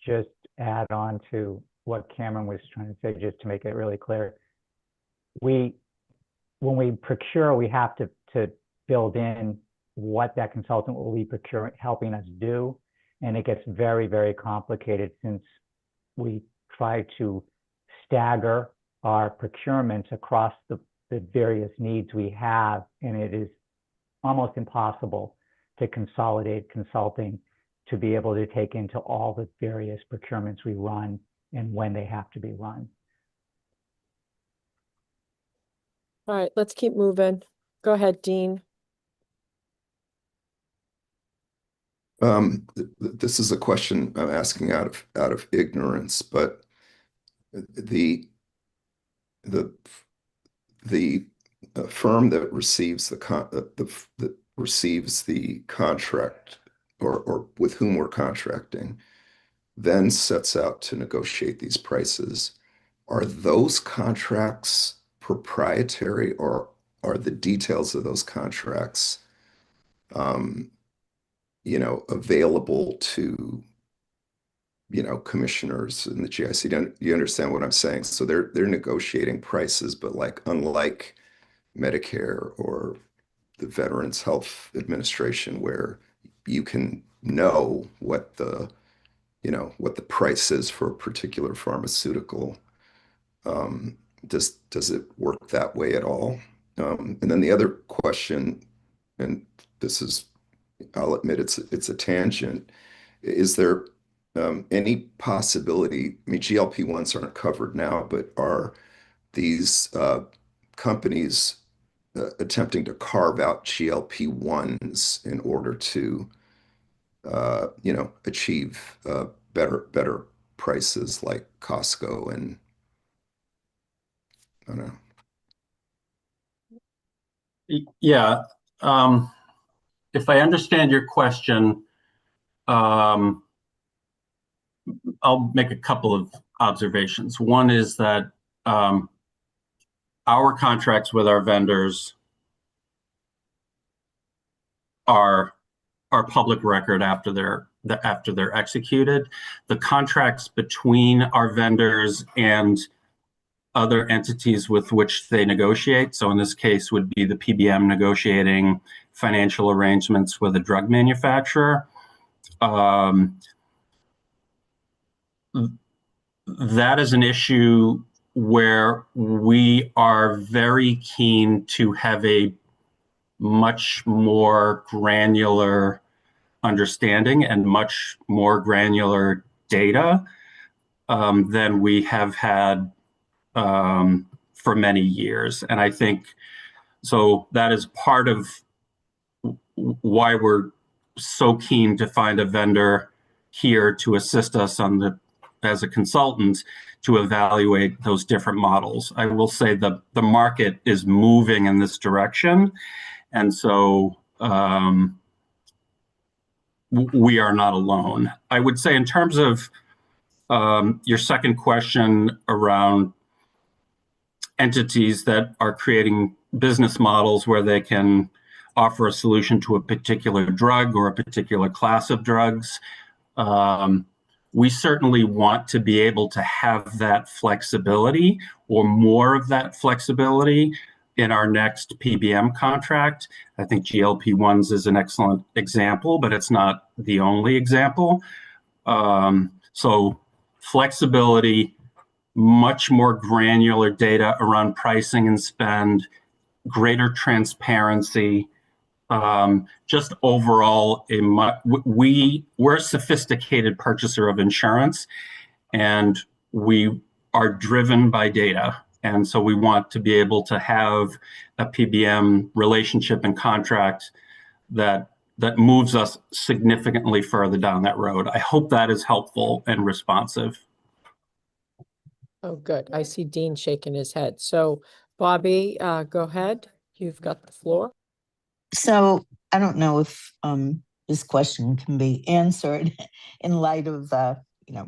just add on to what Cameron was trying to say, just to make it really clear, when we procure, we have to build in what that consultant will be helping us do. And it gets very, very complicated since we try to stagger our procurements across the various needs we have. And it is almost impossible to consolidate consulting to be able to take into all the various procurements we run and when they have to be run. All right, let's keep moving. Go ahead, Dean. This is a question I'm asking out of ignorance, but the the the firm that receives that receives the contract, or with whom we're contracting, then sets out to negotiate these prices. Are those contracts proprietary, or are the details of those contracts, um, available to, commissioners in the GIC? Do you understand what I'm saying? So they're negotiating prices, but like, unlike Medicare or the Veterans Health Administration, where you can know what the price is for a particular pharmaceutical. Um, does it work that way at all? And then the other question, and this is, I'll admit it's a tangent. Is there any possibility? I mean, GLP-1s aren't covered now, but are these companies attempting to carve out GLP-1s in order to achieve better prices, like Costco and I don't know. Yeah. If I understand your question, I'll make a couple of observations. One is that our contracts with our vendors are public record after they're executed. The contracts between our vendors and other entities with which they negotiate, so in this case would be the PBM negotiating financial arrangements with a drug manufacturer, that is an issue where we are very keen to have a much more granular understanding and much more granular data than we have had for many years. And I think so that is part of why we're so keen to find a vendor here to assist us as a consultant to evaluate those different models. I will say the market is moving in this direction. And so we are not alone. I would say, in terms of your second question around entities that are creating business models where they can offer a solution to a particular drug or a particular class of drugs, we certainly want to be able to have that flexibility, or more of that flexibility, in our next PBM contract. I think GLP-1s is an excellent example, but it's not the only example. So flexibility, much more granular data around pricing and spend, greater transparency, just overall, we're a sophisticated purchaser of insurance, and we are driven by data. And so we want to be able to have a PBM relationship and contract that moves us significantly further down that road. I hope that is helpful and responsive. Oh, good. I see Dean shaking his head. So Bobby, go ahead. You've got the floor. So I don't know if this question can be answered in light of the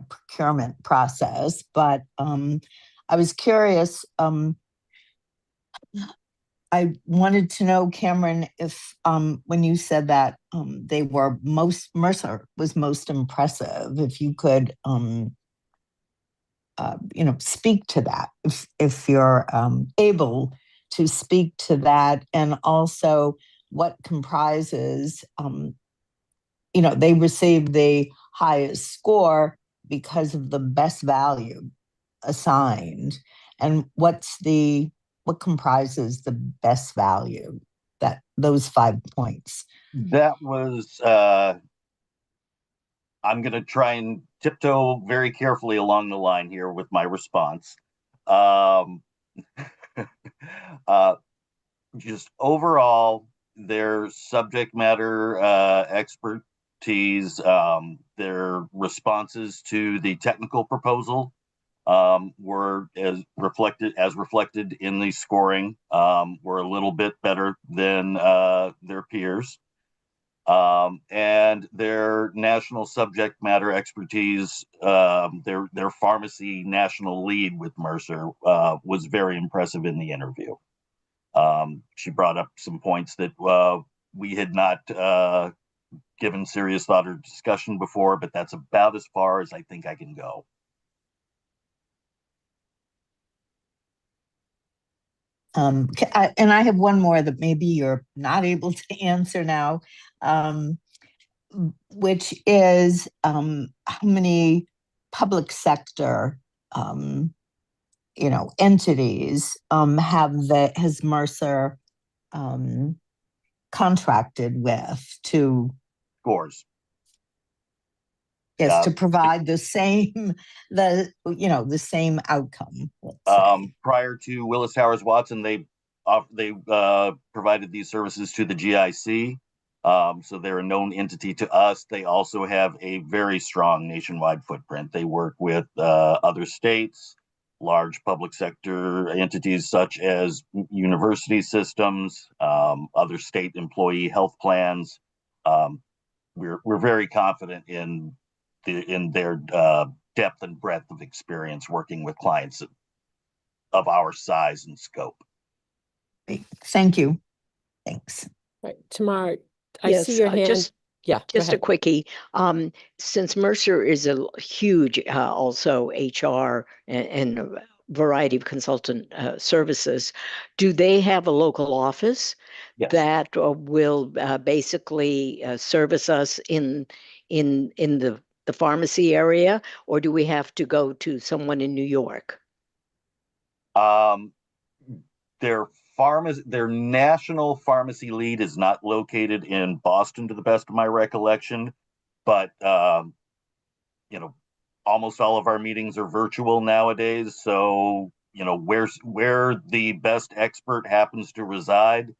procurement process, but I was curious. I wanted to know, Cameron, if when you said that they were Mercer was most impressive, if you could speak to that, if you're able to speak to that, and also what comprises, they received the highest score because of the best value assigned, and what comprises the best value, that those 5 points? That was, I'm going to try and tiptoe very carefully along the line here with my response. Just overall, their subject matter expertise expertise. Their responses to the technical proposal were as reflected in the scoring, were a little bit better than their peers. And their national subject matter expertise, their pharmacy national lead with Mercer was very impressive in the interview. She brought up some points that we had not given serious thought or discussion before, but that's about as far as I think I can go. And I have one more that maybe you're not able to answer now, which is how many public sector, entities has Mercer contracted with to Scores. to provide the same outcome. Prior to Willis Towers Watson, they provided these services to the GIC, so they're a known entity to us. They also have a very strong nationwide footprint. They work with other states, large public sector entities such as university systems, other state employee health plans. We're very confident in their depth and breadth of experience working with clients of our size and scope. Thank you. Thanks. Right, Tamar, I Yes, see your hand. Just a quickie. Since Mercer is a huge, also HR and a variety of consultant services, do they have a local office that will basically service us in the pharmacy area, or do we have to go to someone in New York? Their national pharmacy lead is not located in Boston, to the best of my recollection, but almost all of our meetings are virtual nowadays. So where the best expert happens to reside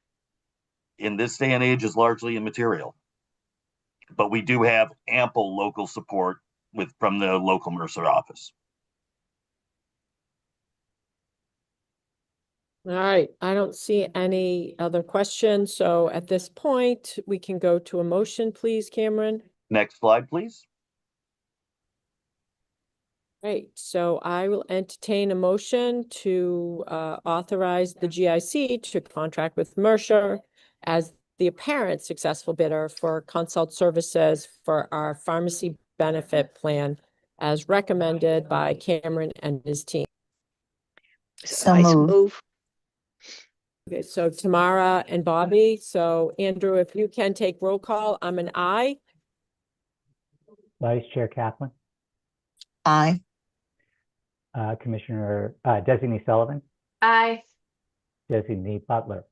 in this day and age is largely immaterial. But we do have ample local support from the local Mercer office. All right, I don't see any other questions. So at this point, we can go to a motion, please, Cameron. Next slide, please. Great, so I will entertain a motion to authorize the GIC to contract with Mercer as the apparent successful bidder for consult services for our pharmacy benefit plan as recommended by Cameron and his team. I move. Okay, so Tamara and Bobby. So Andrew, if you can take roll call, I'm an aye. Vice Chair Kaplan. Aye. Commissioner Designee Sullivan. Aye. Designee Butler.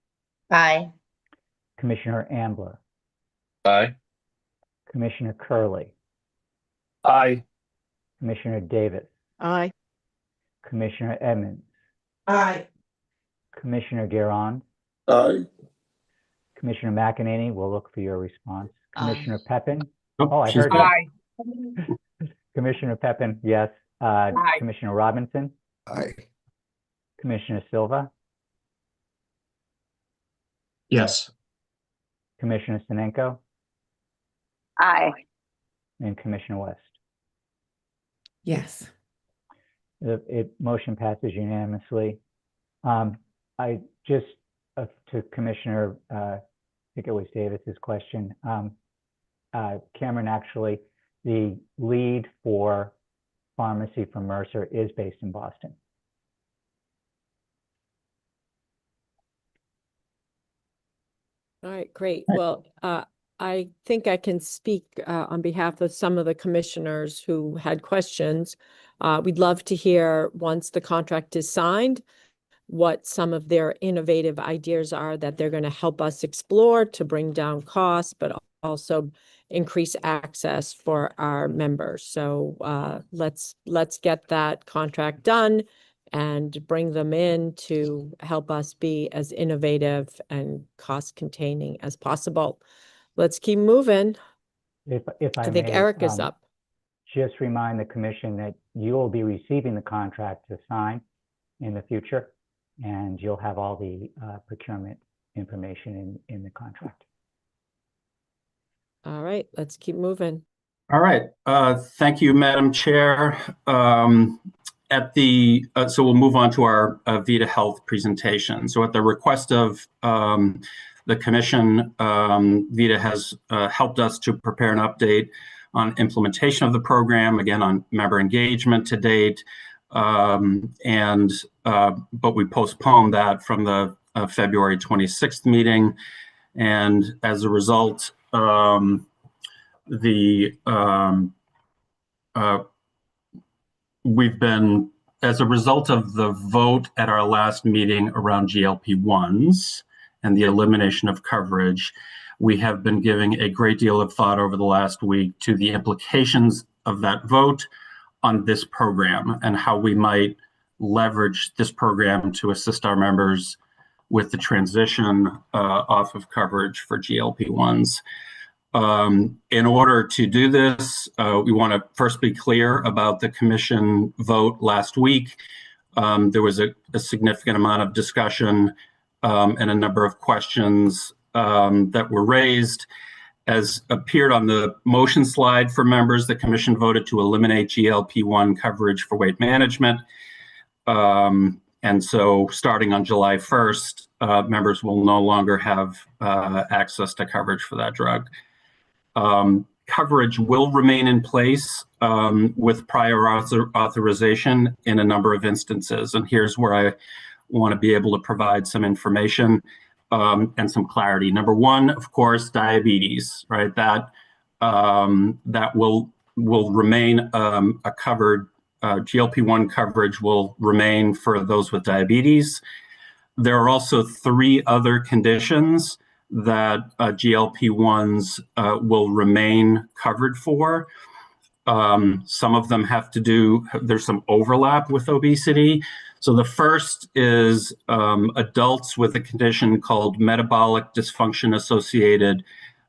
Aye. Commissioner Ambler. Aye. Commissioner Curley. Aye. Commissioner Davis. Aye. Commissioner Edmonds. Aye. Commissioner Guerin. Aye. Commissioner McEnany, we'll look for your response. Commissioner Pepin. I heard Aye. that. Commissioner Pepin, yes. Commissioner Robinson. Aye. Commissioner Silva. Yes. Commissioner Sinenko. Aye. And Commissioner West. Yes. Motion passes unanimously. I just, to Commissioner, I think it was Davis's question. Cameron, actually, the lead for pharmacy for Mercer is based in Boston. All right, great. Well, I think I can speak on behalf of some of the commissioners who had questions. We'd love to hear, once the contract is signed, what some of their innovative ideas are that they're going to help us explore to bring down costs, but also increase access for our members. So let's get that contract done and bring them in to help us be as innovative and cost containing as possible. Let's keep moving. If I I think may, Eric is up. just remind the commission that you will be receiving the contract to sign in the future, and you'll have all the procurement information in the contract. All right, let's keep moving. All right. Thank you, Madam Chair. So we'll move on to our Vita Health presentation. So at the request of the Commission, Vita has helped us to prepare an update on implementation of the program, again on member engagement to date, but we postponed that from the February 26th meeting, and as a result, as a result of the vote at our last meeting around GLP-1s and the elimination of coverage, we have been giving a great deal of thought over the last week to the implications of that vote on this program and how we might leverage this program to assist our members with the transition off of coverage for GLP-1s. In order to do this, we want to first be clear about the Commission vote last week. There was a significant amount of discussion and a number of questions that were raised. As appeared on the motion slide for members, the Commission voted to eliminate GLP-1 coverage for weight management. And so starting on July 1st, members will no longer have access to coverage for that drug. Coverage will remain in place with prior authorization in a number of instances. And here's where I want to be able to provide some information and some clarity. Number one, of course, diabetes, right? That will remain a covered, GLP-1 coverage will remain for those with diabetes. There are also 3 other conditions that GLP-1s will remain covered for. Some of them have to do, there's some overlap with obesity. So the first is adults with a condition called metabolic dysfunction associated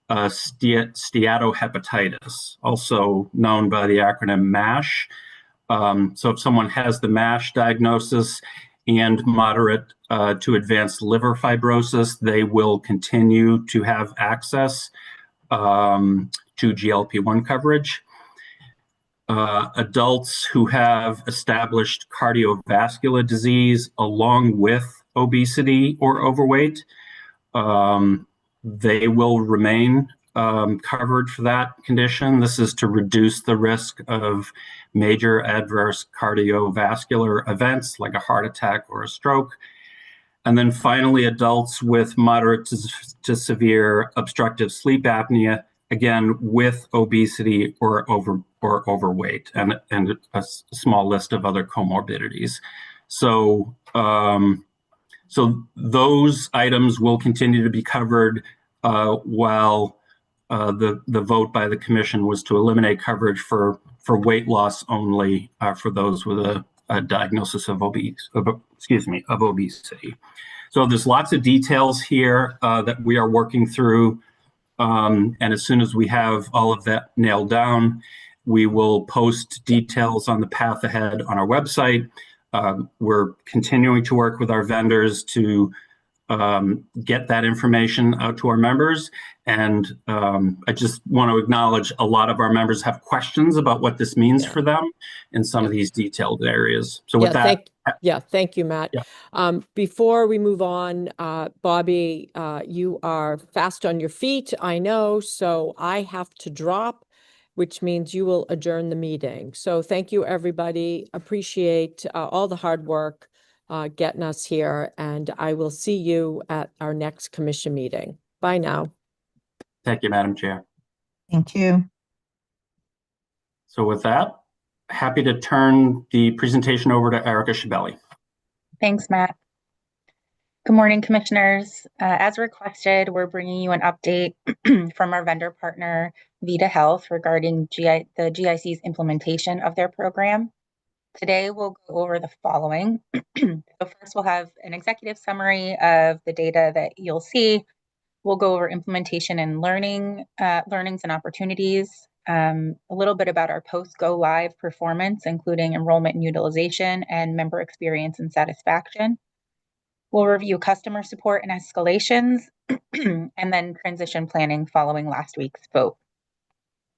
steatohepatitis, also known by the acronym MASH. So if someone has the MASH diagnosis and moderate to advanced liver fibrosis, they will continue to have access to GLP-1 coverage. Adults who have established cardiovascular disease along with obesity or overweight, they will remain covered for that condition. This is to reduce the risk of major adverse cardiovascular events like a heart attack or a stroke. And then finally, adults with moderate to severe obstructive sleep apnea, again, with obesity or overweight, and a small list of other comorbidities. So, so those items will continue to be covered while the vote by the Commission was to eliminate coverage for weight loss only for those with a diagnosis of obesity. So there's lots of details here that we are working through. And as soon as we have all of that nailed down, we will post details on the path ahead on our website. We're continuing to work with our vendors to get that information out to our members. And I just want to acknowledge a lot of our members have questions about what this means for them in some of these detailed areas. So with that. Thank you, Matt. Before we move on, Bobby, you are fast on your feet, I know, so I have to drop, which means you will adjourn the meeting. So thank you, everybody. Appreciate all the hard work getting us here, and I will see you at our next Commission meeting. Bye now. Thank you, Madam Chair. Thank you. So with that, happy to turn the presentation over to Erica Schabelli. Thanks, Matt. Good morning, Commissioners. As requested, we're bringing you an update from our vendor partner, Vita Health, regarding the GIC's implementation of their program. Today, we'll go over the following. So first, we'll have an executive summary of the data that you'll see. We'll go over implementation and learnings and opportunities, a little bit about our post-go live performance, including enrollment and utilization and member experience and satisfaction. We'll review customer support and escalations, and then transition planning following last week's vote.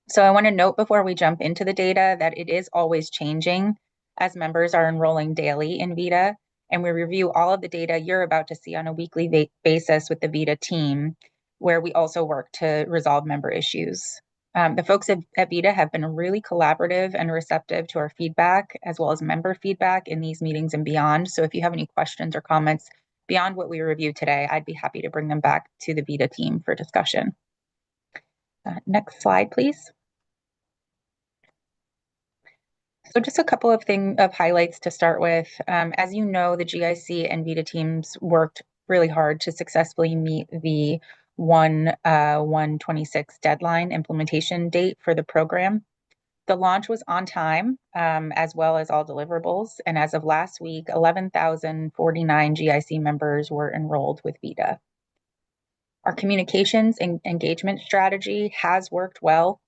So I want to note before we jump into the data that it is always changing as members are enrolling daily in VITA, and we review all of the data you're about to see on a weekly basis with the VITA team, where we also work to resolve member issues. The folks at VITA have been really collaborative and receptive to our feedback, as well as member feedback in these meetings and beyond. So if you have any questions or comments beyond what we reviewed today, I'd be happy to bring them back to the VITA team for discussion. Next slide, please. So just a couple of highlights to start with. As you know, the GIC and VITA teams worked really hard to successfully meet the 1/1/26 deadline implementation date for the program. The launch was on time, as well as all deliverables. And as of last week, 11,049 GIC members were enrolled with VITA. Our communications and engagement strategy has worked well,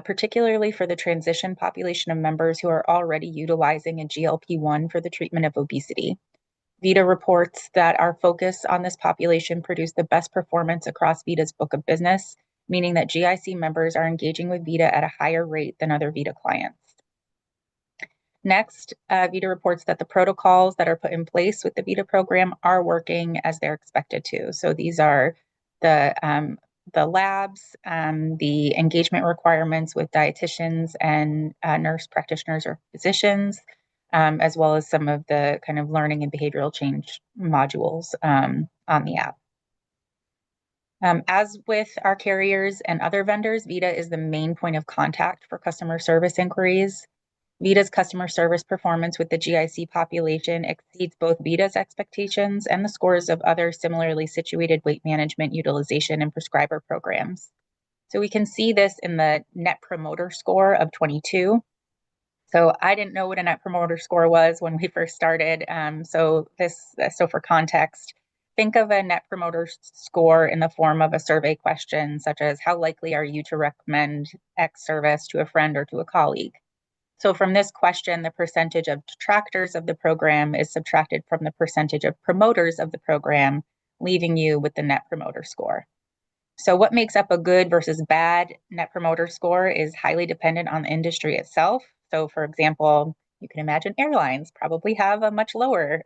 particularly for the transition population of members who are already utilizing a GLP-1 for the treatment of obesity. VITA reports that our focus on this population produced the best performance across VITA's book of business, meaning that GIC members are engaging with VITA at a higher rate than other VITA clients. Next, VITA reports that the protocols that are put in place with the VITA program are working as they're expected to. So these are the labs, the engagement requirements with dietitians and nurse practitioners or physicians, as well as some of the kind of learning and behavioral change modules on the app. As with our carriers and other vendors, VITA is the main point of contact for customer service inquiries. VITA's customer service performance with the GIC population exceeds both VITA's expectations and the scores of other similarly situated weight management, utilization, and prescriber programs. So we can see this in the Net Promoter Score of 22. So I didn't know what a Net Promoter Score was when we first started. So for context, think of a Net Promoter Score in the form of a survey question, such as how likely are you to recommend X service to a friend or to a colleague? So from this question, the percentage of detractors of the program is subtracted from the percentage of promoters of the program, leaving you with the Net Promoter Score. So what makes up a good versus bad Net Promoter Score is highly dependent on the industry itself. So for example, you can imagine airlines probably have a much lower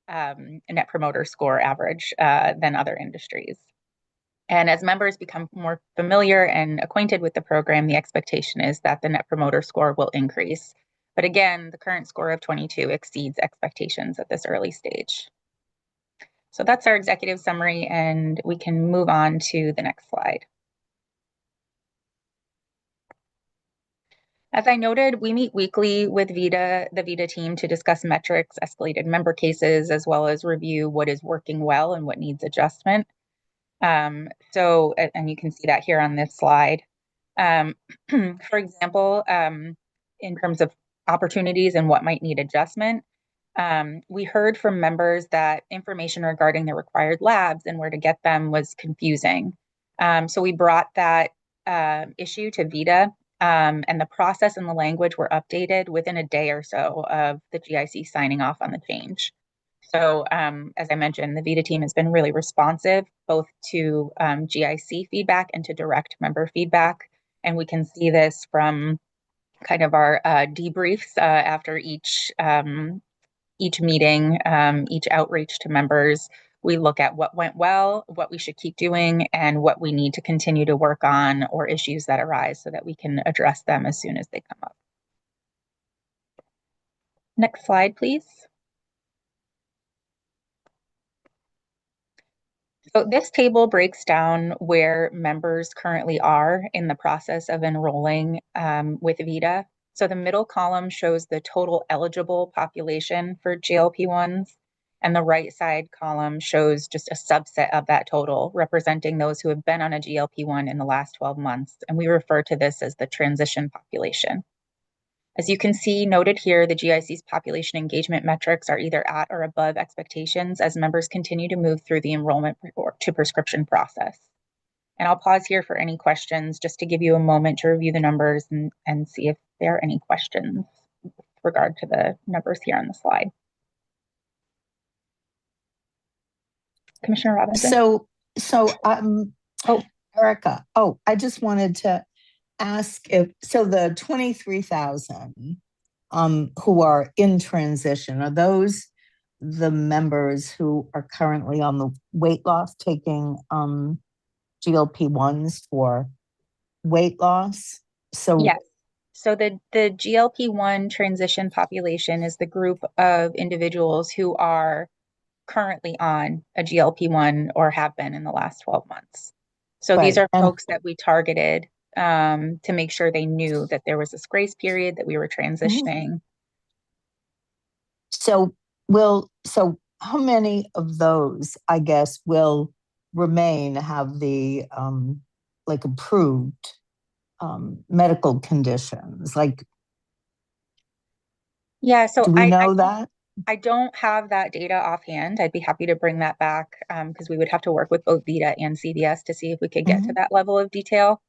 Net Promoter Score average than other industries. And as members become more familiar and acquainted with the program, the expectation is that the Net Promoter Score will increase. But again, the current score of 22 exceeds expectations at this early stage. So that's our executive summary, and we can move on to the next slide. As I noted, we meet weekly with the VITA team to discuss metrics, escalated member cases, as well as review what is working well and what needs adjustment. And you can see that here on this slide. For example, in terms of opportunities and what might need adjustment, we heard from members that information regarding the required labs and where to get them was confusing. So we brought that issue to VITA, and the process and the language were updated within a day or so of the GIC signing off on the change. So as I mentioned, the VITA team has been really responsive both to GIC feedback and to direct member feedback. And we can see this from kind of our debriefs after each meeting, each outreach to members. We look at what went well, what we should keep doing, and what we need to continue to work on or issues that arise so that we can address them as soon as they come up. Next slide, please. So this table breaks down where members currently are in the process of enrolling with VITA. So the middle column shows the total eligible population for GLP-1s, and the right side column shows just a subset of that total, representing those who have been on a GLP-1 in the last 12 months. And we refer to this as the transition population. As you can see noted here, the GIC's population engagement metrics are either at or above expectations as members continue to move through the enrollment to prescription process. And I'll pause here for any questions just to give you a moment to review the numbers and see if there are any questions with regard to the numbers here on the slide. Commissioner Robinson. Erica, I just wanted to ask if, the 23,000 who are in transition, are those the members who are currently on the weight loss taking GLP-1s for weight loss? Yes. So the GLP-1 transition population is the group of individuals who are currently on a GLP-1 or have been in the last 12 months. So these are folks that we targeted to make sure they knew that there was this grace period, that we were transitioning. So how many of those, I guess, will remain, have the approved medical conditions? So do we know that? I don't have that data offhand. I'd be happy to bring that back because we would have to work with both VITA and CVS to see if we could get to that level of detail.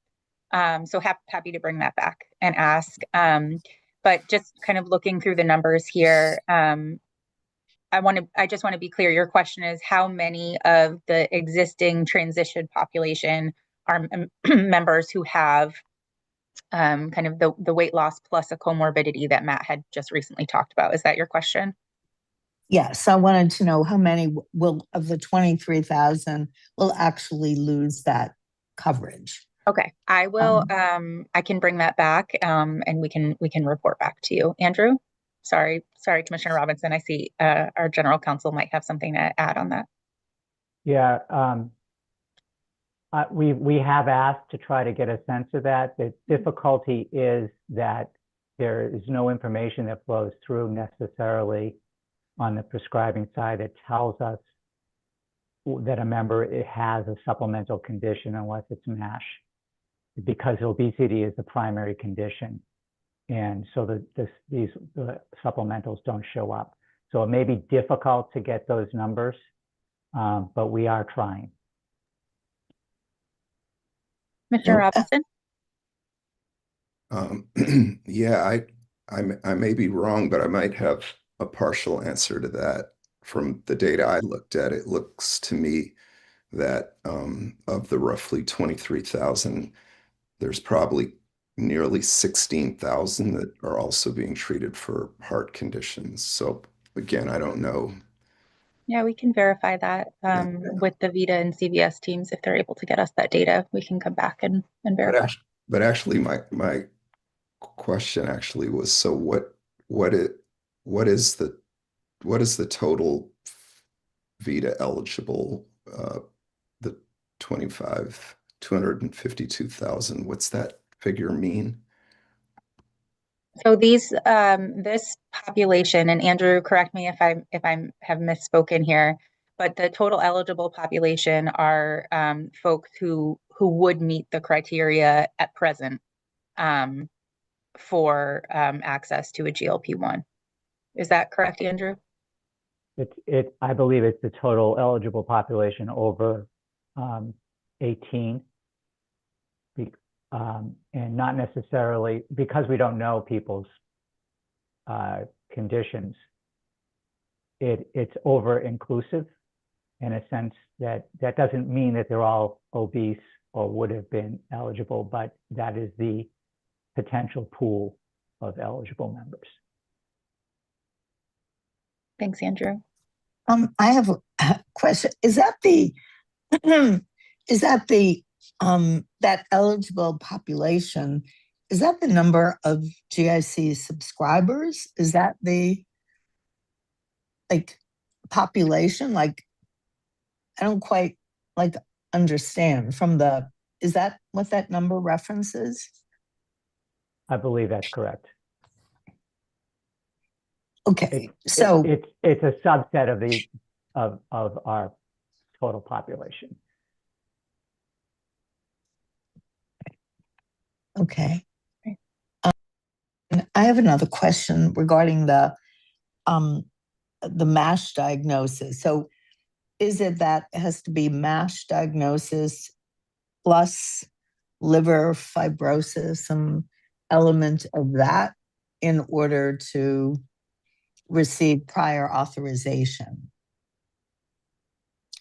So happy to bring that back and ask. But just kind of looking through the numbers here, I just want to be clear. Your question is how many of the existing transition population are members who have kind of the weight loss plus a comorbidity that Matt had just recently talked about. Is that your question? Yes, I wanted to know how many of the 23,000 will actually lose that coverage. Okay, I will. I can bring that back, and we can report back to you, Andrew. Sorry, Commissioner Robinson. I see our general counsel might have something to add on that. Yeah, we have asked to try to get a sense of that. The difficulty is that there is no information that flows through necessarily on the prescribing side that tells us that a member has a supplemental condition unless it's MASH, because obesity is the primary condition. And so the supplementals don't show up. So it may be difficult to get those numbers, but we are trying. Mr. Robinson? Yeah, I may be wrong, but I might have a partial answer to that. From the data I looked at, it looks to me that of the roughly 23,000, there's probably nearly 16,000 that are also being treated for heart conditions. So again, I don't know. Yeah, we can verify that with the VITA and CVS teams. If they're able to get us that data, we can come back and verify. But actually, my question actually was, so what is the total VITA eligible, the 252,000? What's that figure mean? So these this population, and Andrew, correct me if I have misspoken here, but the total eligible population are folks who would meet the criteria at present for access to a GLP-1. Is that correct, Andrew? I believe it's the total eligible population over 18. And not necessarily, because we don't know people's conditions, it's over inclusive in a sense that doesn't mean that they're all obese or would have been eligible, but that is the potential pool of eligible members. Thanks, Andrew. I have a question. Is that that eligible population, is that the number of GIC subscribers? Is that the population? I don't quite understand is that what that number references? I believe that's correct. Okay, so it's a subset of our total population. Okay. I have another question regarding the MASH diagnosis. So is it that it has to be MASH diagnosis plus liver fibrosis, some element of that, in order to receive prior authorization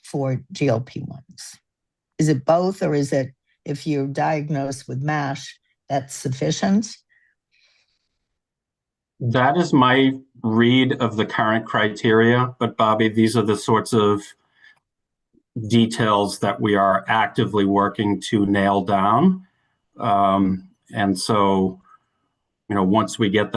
for GLP-1s? Is it both, or is it if you're diagnosed with MASH, that's sufficient? That is my read of the current criteria, but Bobby, these are the sorts of details that we are actively working to nail down. And so, once we get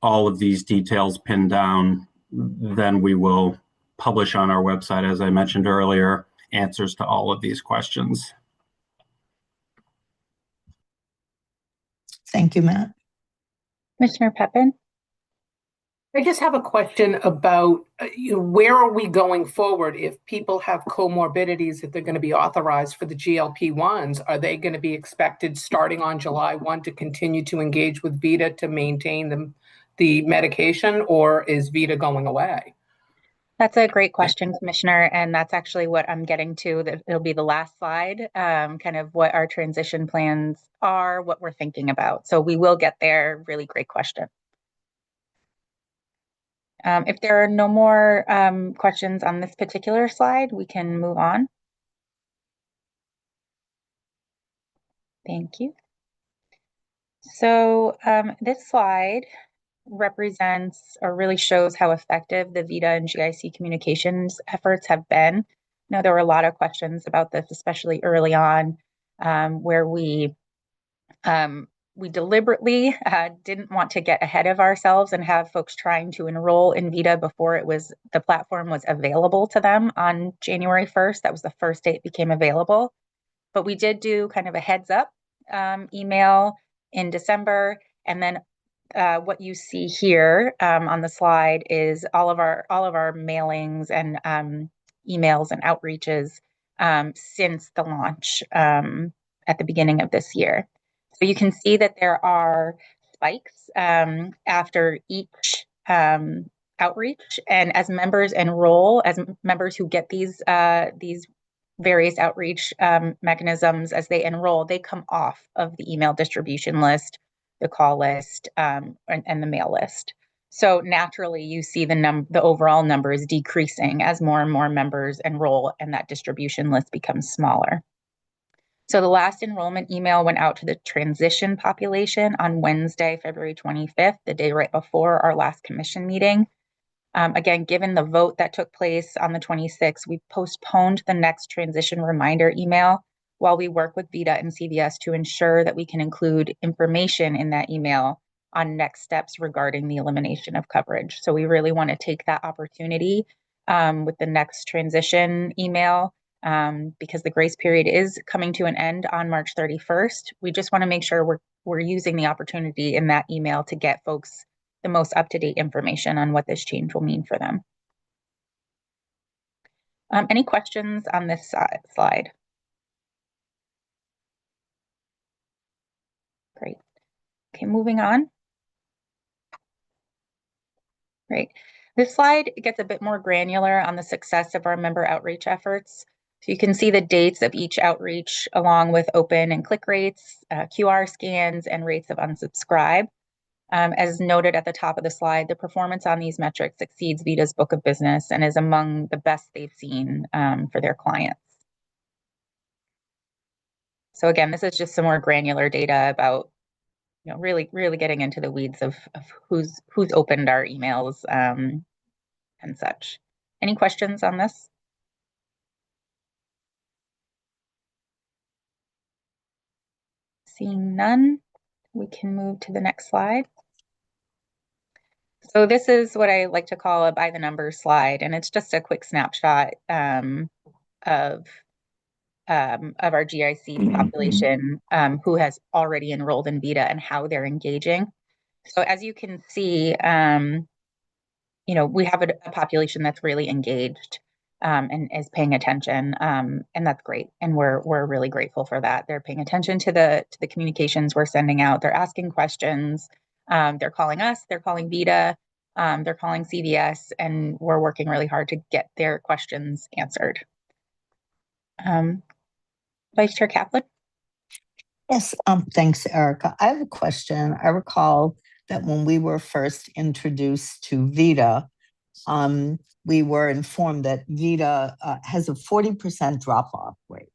all of these details pinned down, then we will publish on our website, as I mentioned earlier, answers to all of these questions. Thank you, Matt. Commissioner Peppin? I just have a question about where are we going forward if people have comorbidities, if they're going to be authorized for the GLP-1s? Are they going to be expected starting on July 1 to continue to engage with Vita to maintain the medication, or is Vita going away? That's a great question, Commissioner, and that's actually what I'm getting to. That it'll be the last slide, kind of what our transition plans are, what we're thinking about. So we will get there. Really great question. If there are no more questions on this particular slide, we can move on. Thank you. So this slide represents or really shows how effective the Vita and GIC communications efforts have been. Now, there were a lot of questions about this, especially early on, where we deliberately didn't want to get ahead of ourselves and have folks trying to enroll in Vita before the platform was available to them on January 1st. That was the first day it became available. But we did do kind of a heads up email in December, and then what you see here on the slide is all of our mailings and emails and outreaches since the launch at the beginning of this year. So you can see that there are spikes after each outreach, and as members enroll, as members who get these various outreach mechanisms, as they enroll, they come off of the email distribution list, the call list, and the mail list. So naturally, you see the overall number is decreasing as more and more members enroll and that distribution list becomes smaller. So the last enrollment email went out to the transition population on Wednesday, February 25th, the day right before our last commission meeting. Again, given the vote that took place on the 26th, we postponed the next transition reminder email while we work with Vita and CVS to ensure that we can include information in that email on next steps regarding the elimination of coverage. So we really want to take that opportunity with the next transition email because the grace period is coming to an end on March 31st. We just want to make sure we're using the opportunity in that email to get folks the most up-to-date information on what this change will mean for them. Any questions on this slide? Great. Okay, moving on. Great. This slide gets a bit more granular on the success of our member outreach efforts. So you can see the dates of each outreach along with open and click rates, QR scans, and rates of unsubscribe. As noted at the top of the slide, the performance on these metrics exceeds Vita's book of business and is among the best they've seen for their clients. So again, this is just some more granular data about, really getting into the weeds of who's opened our emails and such. Any questions on this? Seeing none, we can move to the next slide. So this is what I like to call a by the numbers slide, and it's just a quick snapshot of our GIC population who has already enrolled in Vita and how they're engaging. So as you can see, we have a population that's really engaged and is paying attention, and that's great. And we're really grateful for that. They're paying attention to the communications we're sending out. They're asking questions. They're calling us, they're calling VITA, they're calling CVS, and we're working really hard to get their questions answered. Vice Chair Kaplan? Yes, thanks, Erica. I have a question. I recall that when we were first introduced to VITA, we were informed that VITA has a 40% drop-off rate.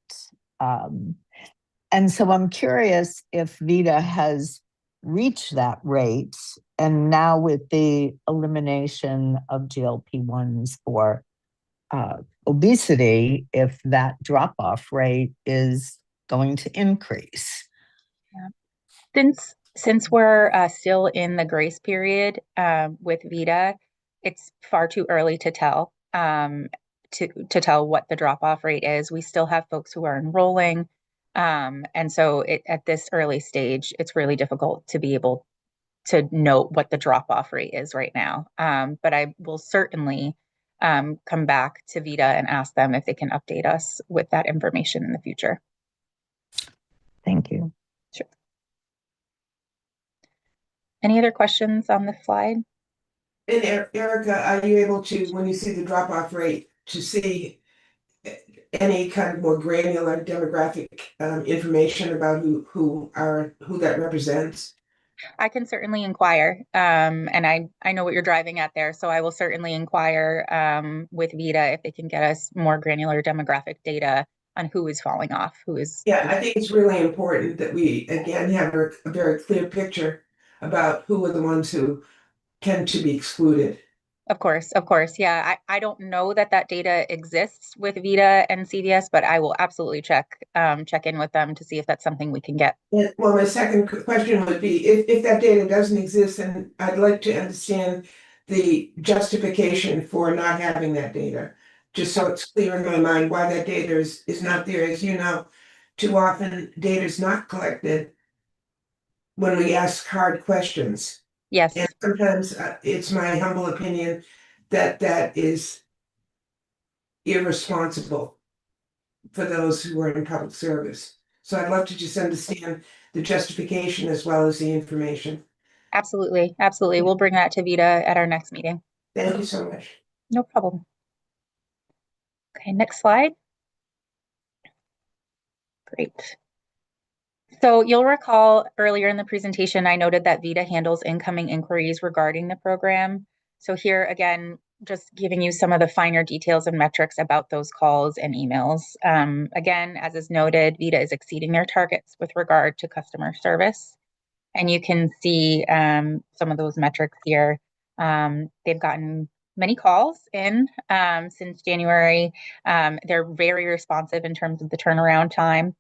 And so I'm curious if VITA has reached that rate, and now with the elimination of GLP-1s for obesity, if that drop-off rate is going to increase. Yeah. Since we're still in the grace period with VITA, it's far too early to tell to tell what the drop-off rate is. We still have folks who are enrolling, and so at this early stage, it's really difficult to be able to know what the drop-off rate is right now. But I will certainly come back to VITA and ask them if they can update us with that information in the future. Thank you. Sure. Any other questions on the slide? And Erica, are you able to, when you see the drop-off rate, to see any kind of more granular demographic information about who that represents? I can certainly inquire, and I know what you're driving at there, so I will certainly inquire with VITA if they can get us more granular demographic data on who is falling off, who is. Yeah, I think it's really important that we again have a very clear picture about who are the ones who tend to be excluded. Of course. Yeah, I don't know that data exists with VITA and CVS, but I will absolutely check in with them to see if that's something we can get. Well, my second question would be, if that data doesn't exist, then I'd like to understand the justification for not having that data, just so it's clear in my mind why that data is not there. As you know, too often data is not collected when we ask hard questions. Yes. And sometimes it's my humble opinion that is irresponsible for those who are in public service. So I'd love to just understand the justification as well as the information. Absolutely. We'll bring that to VITA at our next meeting. Thank you so much. No problem. Okay, next slide. Great. So you'll recall earlier in the presentation, I noted that VITA handles incoming inquiries regarding the program. So here again, just giving you some of the finer details and metrics about those calls and emails. Again, as is noted, VITA is exceeding their targets with regard to customer service. And you can see some of those metrics here. They've gotten many calls in since January. They're very responsive in terms of the turnaround time.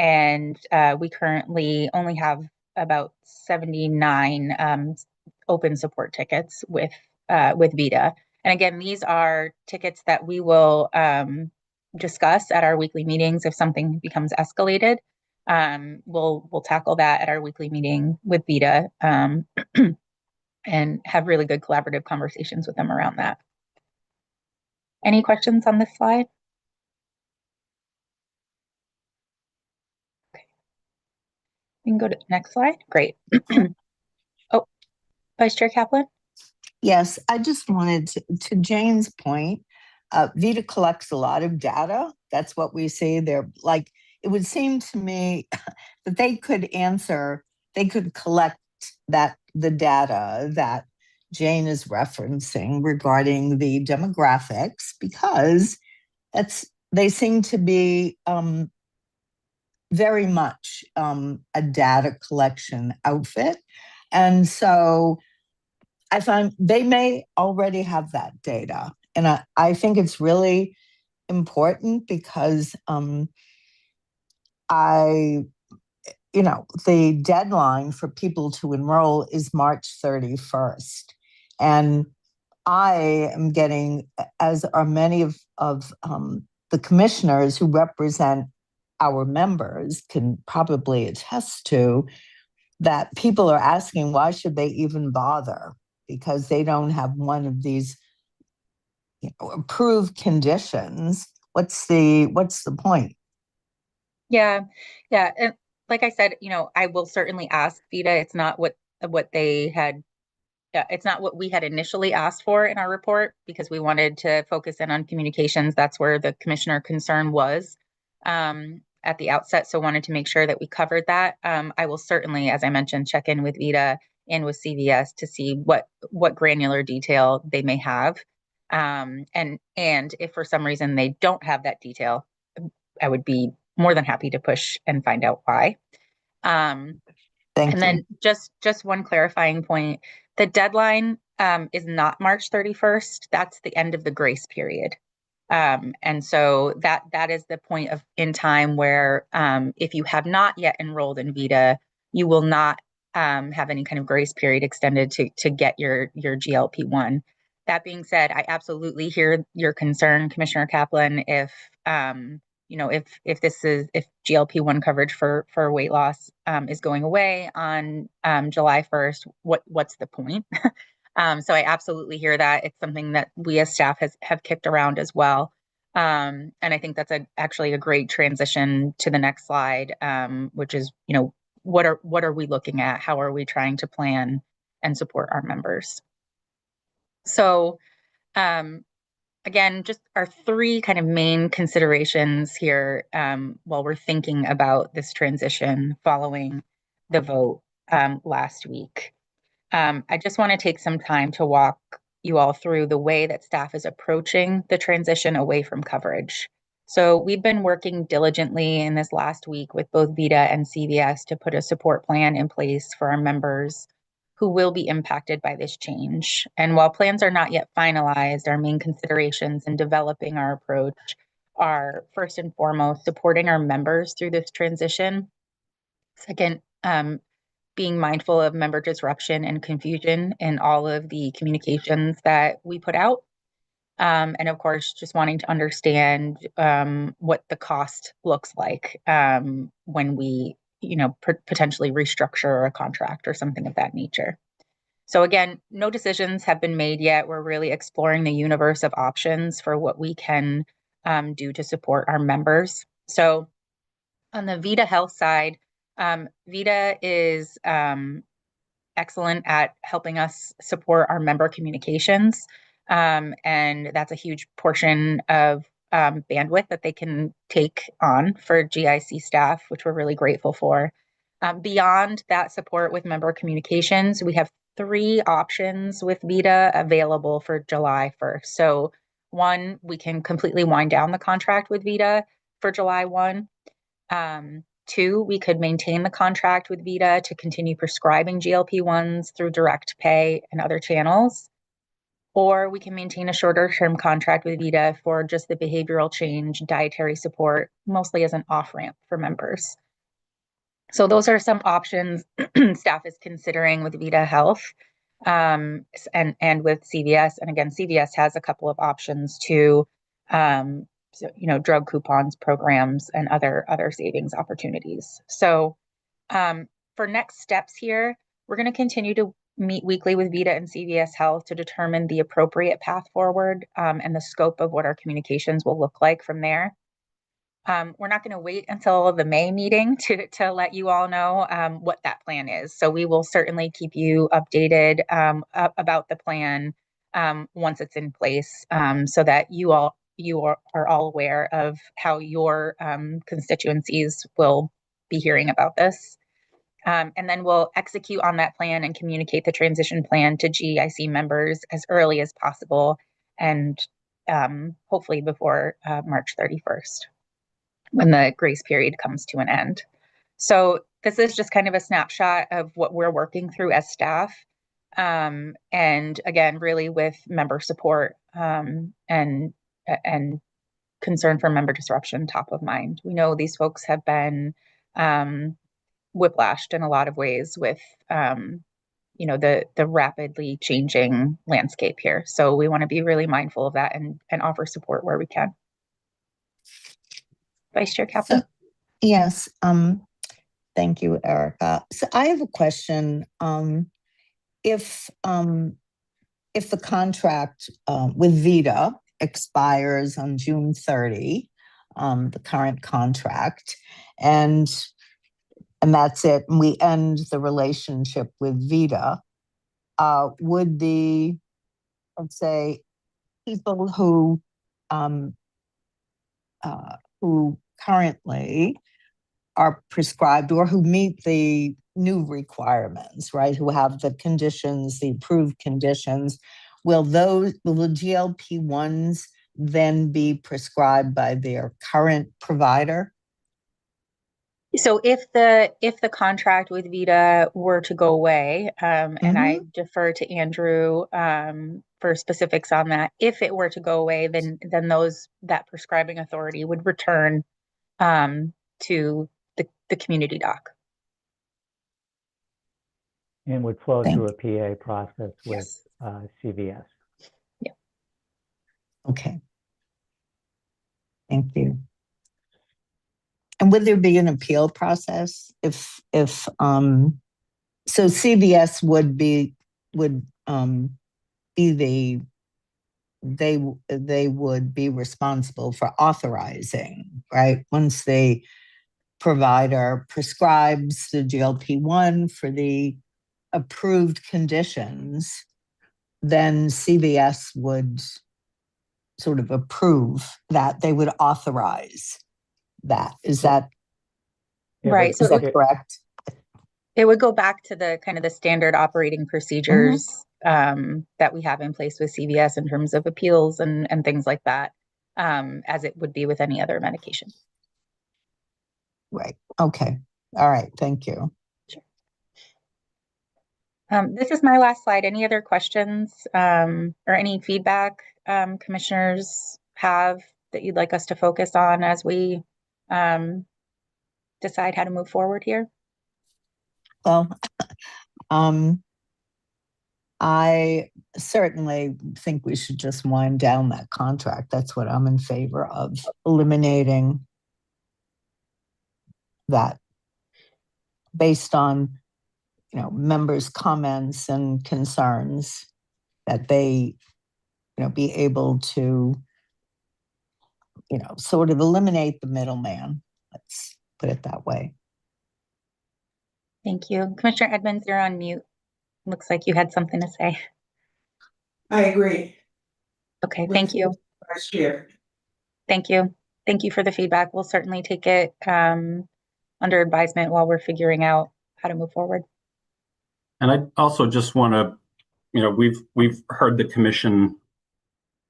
And we currently only have about 79 open support tickets with VITA. And again, these are tickets that we will discuss at our weekly meetings if something becomes escalated. We'll tackle that at our weekly meeting with VITA and have really good collaborative conversations with them around that. Any questions on this slide? Okay. We can go to the next slide. Great. Oh, Vice Chair Kaplan? Yes, I just wanted to Jane's point, VITA collects a lot of data. That's what we see. They're like, it would seem to me that they could collect the data that Jane is referencing regarding the demographics, because they seem to be very much a data collection outfit. And so I find they may already have that data. And I think it's really important because the deadline for people to enroll is March 31st. And I am getting, as are many of the commissioners who represent our members can probably attest to, that people are asking, why should they even bother? Because they don't have one of these approved conditions. What's the point? Yeah. And like I said, I will certainly ask VITA. It's not what they had. It's not what we had initially asked for in our report, because we wanted to focus in on communications. That's where the commissioner concern was at the outset. So wanted to make sure that we covered that. I will certainly, as I mentioned, check in with VITA and with CVS to see what granular detail they may have. And if for some reason they don't have that detail, I would be more than happy to push and find out why. Thank and you. then just one clarifying point. The deadline is not March 31st. That's the end of the grace period. And so that is the point in time where if you have not yet enrolled in VITA, you will not have any kind of grace period extended to get your GLP-1. That being said, I absolutely hear your concern, Commissioner Kaplan. If if GLP-1 coverage for weight loss is going away on July 1st, what's the point? So I absolutely hear that. It's something that we as staff have kicked around as well. And I think that's actually a great transition to the next slide, which is, what are we looking at? How are we trying to plan and support our members? So again, just our three kind of main considerations here while we're thinking about this transition following the vote last week. I just want to take some time to walk you all through the way that staff is approaching the transition away from coverage. So we've been working diligently in this last week with both VITA and CVS to put a support plan in place for our members who will be impacted by this change. And while plans are not yet finalized, our main considerations in developing our approach are first and foremost supporting our members through this transition. Second, being mindful of member disruption and confusion in all of the communications that we put out. And of course, just wanting to understand what the cost looks like when we, potentially restructure a contract or something of that nature. So again, no decisions have been made yet. We're really exploring the universe of options for what we can do to support our members. So on the VITA Health side, VITA is excellent at helping us support our member communications. And that's a huge portion of bandwidth that they can take on for GIC staff, which we're really grateful for. Beyond that support with member communications, we have 3 options with VITA available for July 1st. So 1, we can completely wind down the contract with VITA for July 1. 2, we could maintain the contract with VITA to continue prescribing GLP-1s through direct pay and other channels. Or we can maintain a shorter term contract with VITA for just the behavioral change, dietary support, mostly as an off-ramp for members. So those are some options staff is considering with VITA Health and with CVS. And again, CVS has a couple of options too. So, drug coupons, programs, and other savings opportunities. So for next steps here, we're going to continue to meet weekly with VITA and CVS Health to determine the appropriate path forward and the scope of what our communications will look like from there. We're not going to wait until the May meeting to let you all know what that plan is. So we will certainly keep you updated about the plan once it's in place so that you are all aware of how your constituencies will be hearing about this. And then we'll execute on that plan and communicate the transition plan to GIC members as early as possible and hopefully before March 31st. When the grace period comes to an end. So this is just kind of a snapshot of what we're working through as staff. And again, really with member support and concern for member disruption top of mind. We know these folks have been whiplashed in a lot of ways with the rapidly changing landscape here. So we want to be really mindful of that and offer support where we can. Vice Chair Kaplan. Yes. Thank you, Erica. So I have a question. If the contract with VITA expires on June 30, the current contract, and and that's it, and we end the relationship with Vita, would the, let's say, people who currently are prescribed or who meet the new requirements, right? Who have the conditions, the approved conditions, will the GLP-1s then be prescribed by their current provider? So if the contract with Vita were to go away, and I defer to Andrew for specifics on that, if it were to go away, then that prescribing authority would return to the community doc. And would flow through a PA process with CVS. Yeah. Okay. Thank you. And would there be an appeal process if so CVS would be they would be responsible for authorizing, right? Once the provider prescribes the GLP-1 for the approved conditions, then CVS would sort of approve that, they would authorize that. Is that right? Is that correct? It would go back to the kind of the standard operating procedures that we have in place with CVS in terms of appeals and things like that, as it would be with any other medication. Right. Okay. All right. Thank you. Sure. This is my last slide. Any other questions or any feedback commissioners have that you'd like us to focus on as we decide how to move forward here? Well, I certainly think we should just wind down that contract. That's what I'm in favor of, eliminating that based on, members' comments and concerns, that they, be able to, sort of eliminate the middleman. Let's put it that way. Thank you. Commissioner Edmonds, you're on mute. Looks like you had something to say. I agree. Okay, thank you. Vice Chair. Thank you. Thank you for the feedback. We'll certainly take it under advisement while we're figuring out how to move forward. And I also just want to, we've heard the commission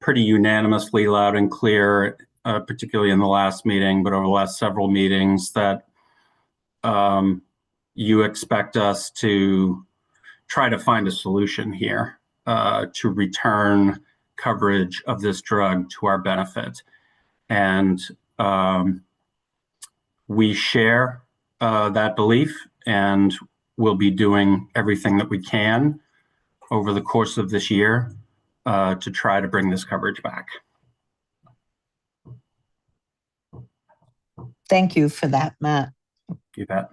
pretty unanimously, loud and clear, particularly in the last meeting, but over the last several meetings, that you expect us to try to find a solution here to return coverage of this drug to our benefit. And we share that belief, and we'll be doing everything that we can over the course of this year to try to bring this coverage back. Thank you for that, Matt. You bet.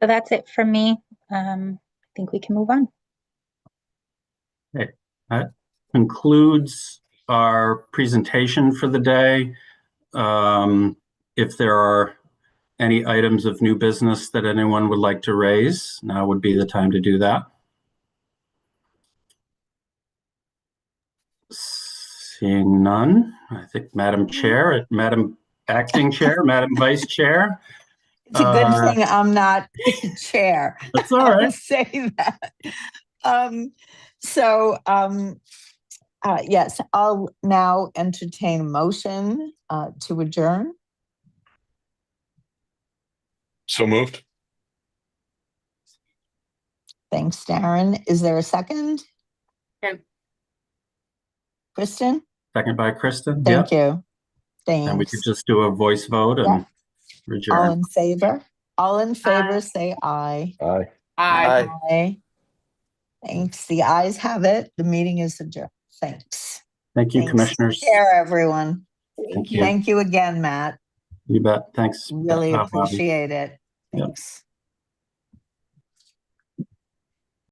So that's it from me. I think we can move on. Okay. That concludes our presentation for the day. If there are any items of new business that anyone would like to raise, now would be the time to do that. Seeing none, I think Madam Chair, Madam Acting Chair, Madam Vice Chair. It's a good thing I'm not chair. That's all right. I'll say that. Yes, I'll now entertain a motion to adjourn. So moved. Thanks, Darren. Is there a second? Yeah. Kristen? Second by Kristen. Thank you. Thanks. And we could just do a voice vote and adjourn. All in favor? All in favor, say aye. Aye. Aye. Aye. Thanks. The ayes have it. The meeting is adjourned. Thanks. Thank you, Thanks. commissioners. Take care, everyone. Thank you. Thank you again, Matt. You bet. Thanks. Really Bobby. appreciate it. Yep. Thanks.